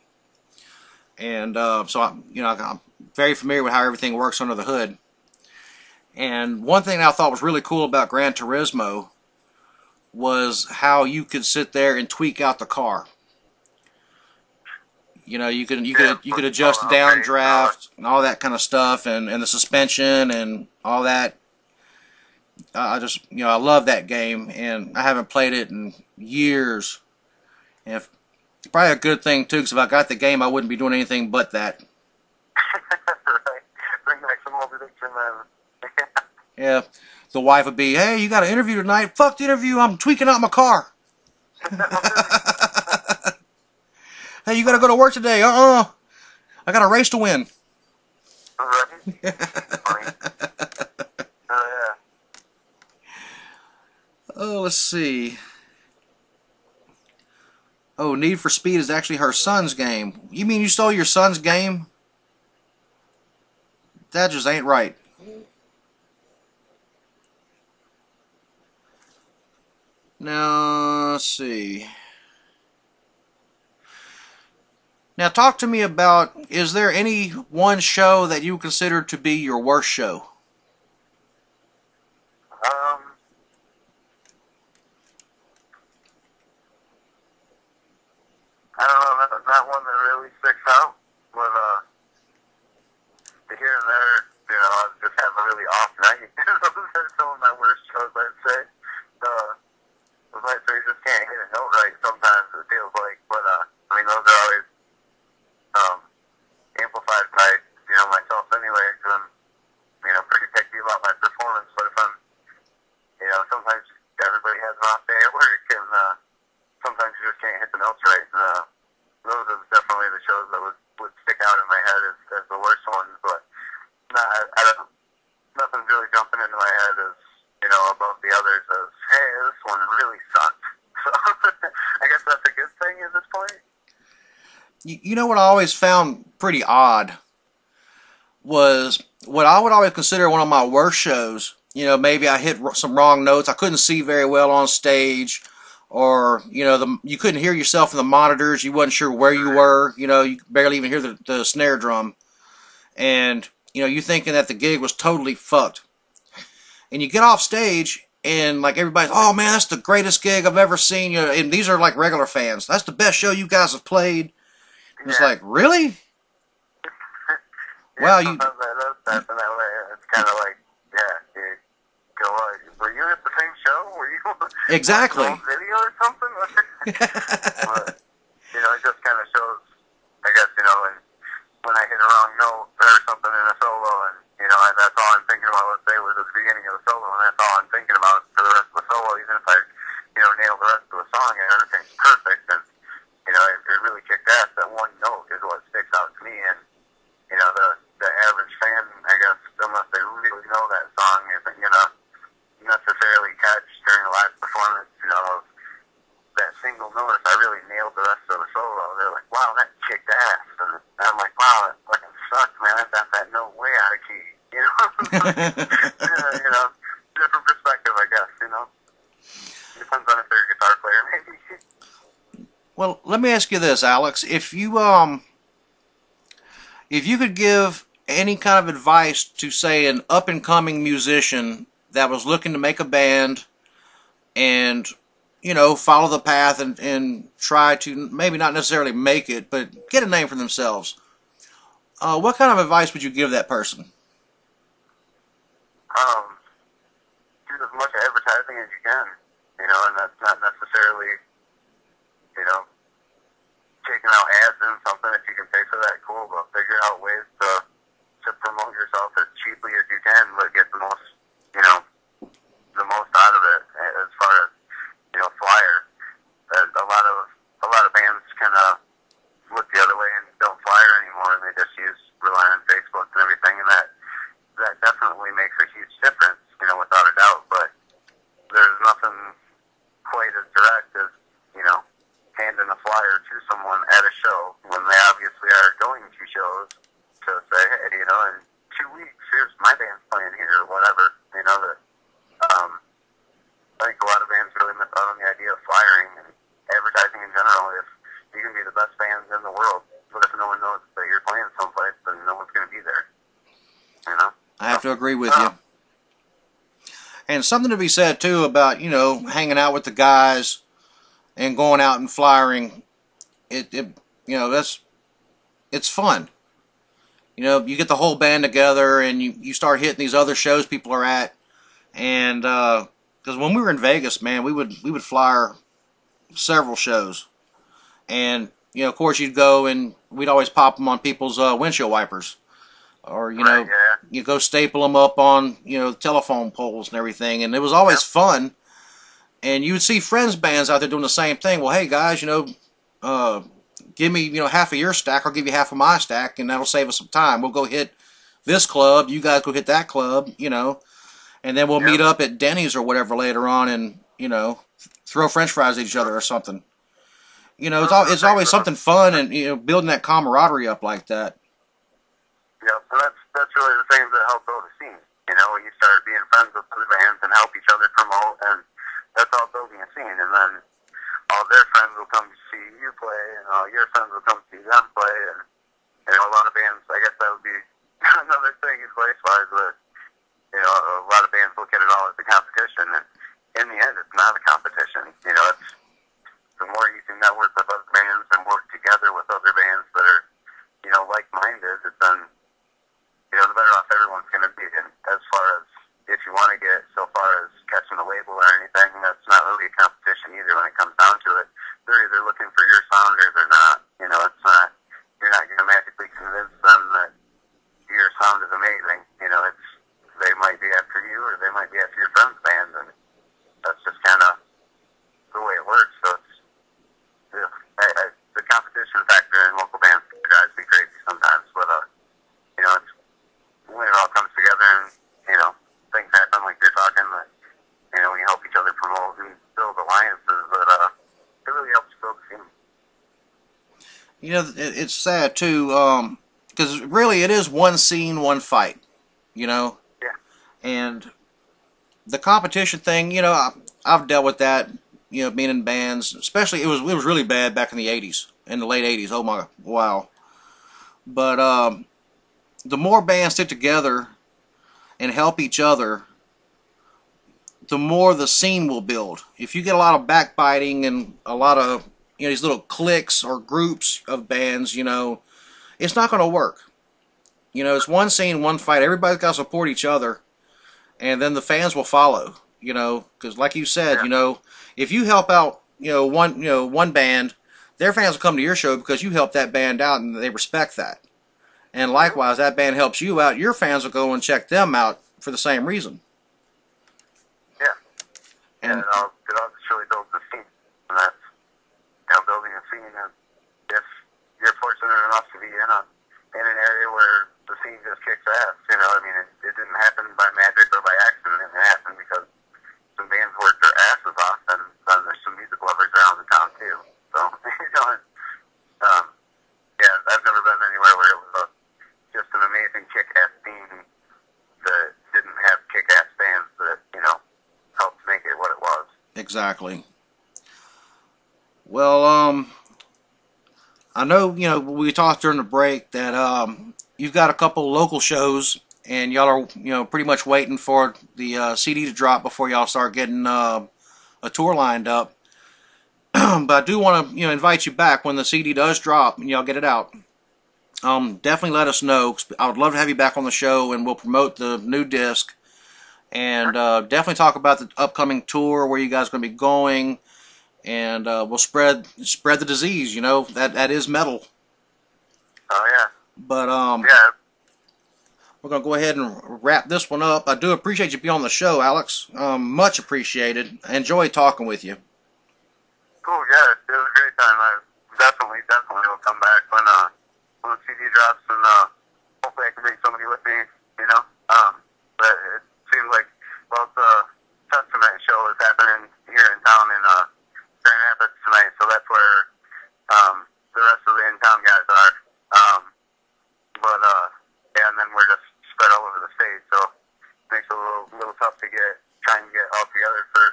And so I'm very familiar with how everything works under the hood. And one thing I thought was really cool about Gran Turismo was how you could sit there and tweak out the car. You know, you could adjust the downdraft and all that kind of stuff, and the suspension and all that. I just, you know, I love that game, and I haven't played it in years. And it's probably a good thing too, because if I got the game, I wouldn't be doing anything but that. Right. Bring back some old addiction, man. Yeah, the wife would be, hey, you got an interview tonight? Fuck the interview, I'm tweaking out my car. Hey, you got to go to work today? I got a race to win. Right. Oh, yeah. Oh, let's see. Oh, Need for Speed is actually her son's game. You mean you stole your son's game? That just ain't right. Now, let's see. Now, talk to me about, is there any one show that you consider to be your worst show? I don't know, not one that really sticks out, but here and there, you know, I just have a really off night. Those are some of my worst shows, I'd say. Those nights where you just can't hit a note right sometimes, it feels like, but I mean, those are always amplified by, you know, myself anyway, because I'm, you know, pretty picky about my performance, but if I'm, you know, sometimes everybody has an off day at work, and sometimes you just can't hit the notes right. Those are definitely the shows that would stick out in my head as the worst ones, but I don't, nothing's really jumping into my head as, you know, above the others as, hey, this one really sucked. So I guess that's a good thing at this point. You know what I always found pretty odd was what I would always consider one of my worst shows. You know, maybe I hit some wrong notes. I couldn't see very well on stage, or, you know, you couldn't hear yourself in the monitors. You wasn't sure where you were. You know, you could barely even hear the snare drum. And, you know, you thinking that the gig was totally fucked. And you get off stage, and, like, everybody's, oh, man, that's the greatest gig I've ever seen. You know, and these are, like, regular fans. That's the best show you guys have played. And it's like, really? Yeah, Wow, sometimes that does happen that way. It's kind of like, yeah, you go, were you at the same show? Were you Exactly. on video or something? But, you know, it just kind of shows, I guess, you know, when I hit a wrong note or something in a solo, and, you know, that's all I'm thinking about, let's say, was at the beginning of the solo, and that's all I'm thinking about for the rest of the solo. Even if I, nail the rest of the song and everything's perfect, and it really kicked ass. That one note is what sticks out to me, and the average fan, I guess, unless they really know that song, isn't gonna necessarily catch during a live performance, that single note. If I really nailed the rest of the solo, they're like, wow, that kicked ass. And I'm like, wow, that fucking sucks, man. I got that note way out of key. Different perspective, I guess, Depends on if they're a guitar player, maybe. Well, let me ask you this, Alex. If you could give any kind of advice to, say, an up-and-coming musician that was looking to make a band and, follow the path and try to maybe not necessarily make it, but get a name for themselves, what kind of advice would you give that person? Do as much advertising as you can, and that's not necessarily, taking out ads and something. If you can pay for that, cool, but figure out ways to promote yourself as cheaply as you can, but get the most, the most out of it as far as, flyers. A lot of bands kind of look the other way and don't flyer anymore, and they just rely on Facebook and everything, and that definitely makes a huge difference, without a doubt, but there's nothing quite as direct as, handing a flyer to someone at a show when they obviously are going to shows to say, hey, in 2 weeks, here's my band's playing here, or whatever, I think a lot of bands really miss out on the idea of flyering and advertising in general. If you can be the best bands in the world, but if no one knows that you're playing someplace, then no one's going to be there, I have to agree with you. And something to be said, too, about, hanging out with the guys and going out and flyering. It's fun. You get the whole band together and you start hitting these other shows people are at. And, because when we were in Vegas, man, we would flyer several shows. And, of course, you'd go and we'd always pop them on people's windshield wipers. Or, you go staple them up on, telephone poles and everything. And it was always fun. And you would see friends bands out there doing the same thing. Well, hey, guys, give me, half of your stack. I'll give you half of my stack, and that'll save us some time. We'll go hit this club. You guys go hit that club, And then we'll meet up at Denny's or whatever later on and, throw French fries at each other or something. It's always something fun and, building that camaraderie up like that. Yeah, and that's really the things that help build a scene. When you start being friends with other bands and help each other promote, and that's all building a scene. And then all their friends will come see you play, and all your friends will come see them play. And a lot of bands, I guess that would be another thing in place-wise, but a lot of bands look at it all as a competition. And in the end, it's not a competition. It's the more you can network with other bands and work together with other bands that are, like-minded, then the better off everyone's going to be. And as far as if you want to get so far as catching a label or anything, that's not really a competition either when it comes down to it. They're either looking for your sound or they're not. It's not, you're not going to magically convince them that your sound is amazing. They might be after you or they might be after your friend's band, and that's just kind of the way it works. So it's, the competition factor in local bands drives me crazy sometimes, but, it's when it all comes together and, things happen like you're talking, that, we help each other promote and build alliances, but, it really helps build the scene. It's sad, too, because really it is one scene, one fight, Yeah. And the competition thing, I've dealt with that, being in bands, especially, it was really bad back in the 80s, in the late 80s, oh my, wow. But, the more bands stick together and help each other, the more the scene will build. If you get a lot of backbiting and a lot of these little cliques or groups of bands, it's not going to work. It's one scene, one fight. Everybody's got to support each other, and then the fans will follow. Because like you said, if you help out, one band, their fans will come to your show because you helped that band out, and they respect that. And likewise, that band helps you out. Your fans will go and check them out for the same reason. Yeah. And it all just really builds the scene. And that's, you know, building a scene. And if you're fortunate enough to be in an area where the scene just kicks ass, you know, I mean, it didn't happen by magic or by accident. It happened because some bands worked their asses off, and there's some music lovers around the town too. So, you know, yeah, I've never been anywhere where it was just an amazing kick-ass scene that didn't have kick-ass bands that, you know, helped make it what it was. exactly. Well, I know, you know, we talked during the break that you've got a couple local shows, and y'all are, you know, pretty much waiting for the CD to drop before y'all start getting a tour lined up. But I do want to, you know, invite you back when the CD does drop and y'all get it out. Definitely let us know. I would love to have you back on the show, and we'll promote the new disc, and definitely talk about the upcoming tour, where you guys are going to be going, and we'll spread the disease. You know, that is metal. Oh yeah. But Yeah. we're going to go ahead and wrap this one up. I do appreciate you being on the show, Alex. Much appreciated. I enjoyed talking with you. Cool, yeah, it was a great time. I definitely will come back when the CD drops, and hopefully I can bring somebody with me, you know. But it seems like, well, the Testament show is happening here in town in Grand Rapids tonight, so that's where the rest of the in-town guys are. Yeah, and then we're just spread all over the state, so it makes it a little tough to try and get all together for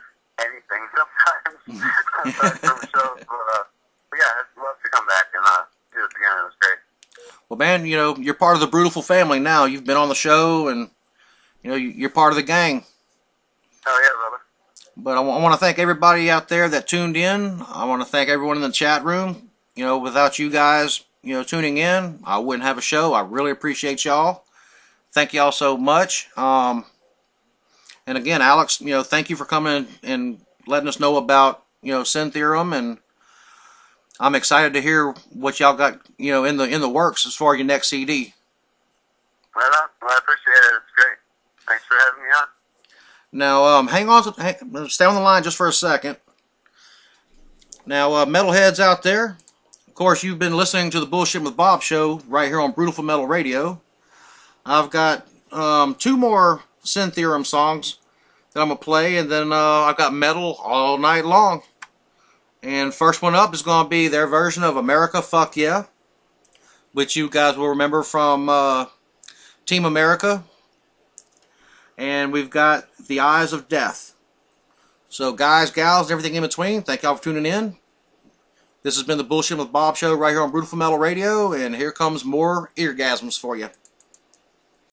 anything sometimes. From shows, but yeah, I'd love to come back and do this again. It was great. Well, man, you know, you're part of the Brutiful family now. You've been on the show, and you know, you're part of the gang. Oh yeah, brother. But I want to thank everybody out there that tuned in. I want to thank everyone in the chat room. You know, without you guys, you know, tuning in, I wouldn't have a show. I really appreciate y'all. Thank y'all so much. And again, Alex, you know, thank you for coming and letting us know about, you know, Sin Theorem, and I'm excited to hear what y'all got, you know, in the works as far as your next CD. Right on. Well, I appreciate it. It's great. Thanks for having me on. Now, stay on the line just for a second. Now, metalheads out there, of course, you've been listening to the Bullshit with Bob show right here on Brutiful Metal Radio. I've got 2 more Sin Theorem songs that I'm going to play, and then I've got metal all night long. And first one up is going to be their version of America Fuck Yeah, which you guys will remember from Team America. And we've got The Eyes of Death. So guys, gals, and everything in between, thank y'all for tuning in. This has been the Bullshit with Bob show right here on Brutiful Metal Radio, and here comes more eargasms for you.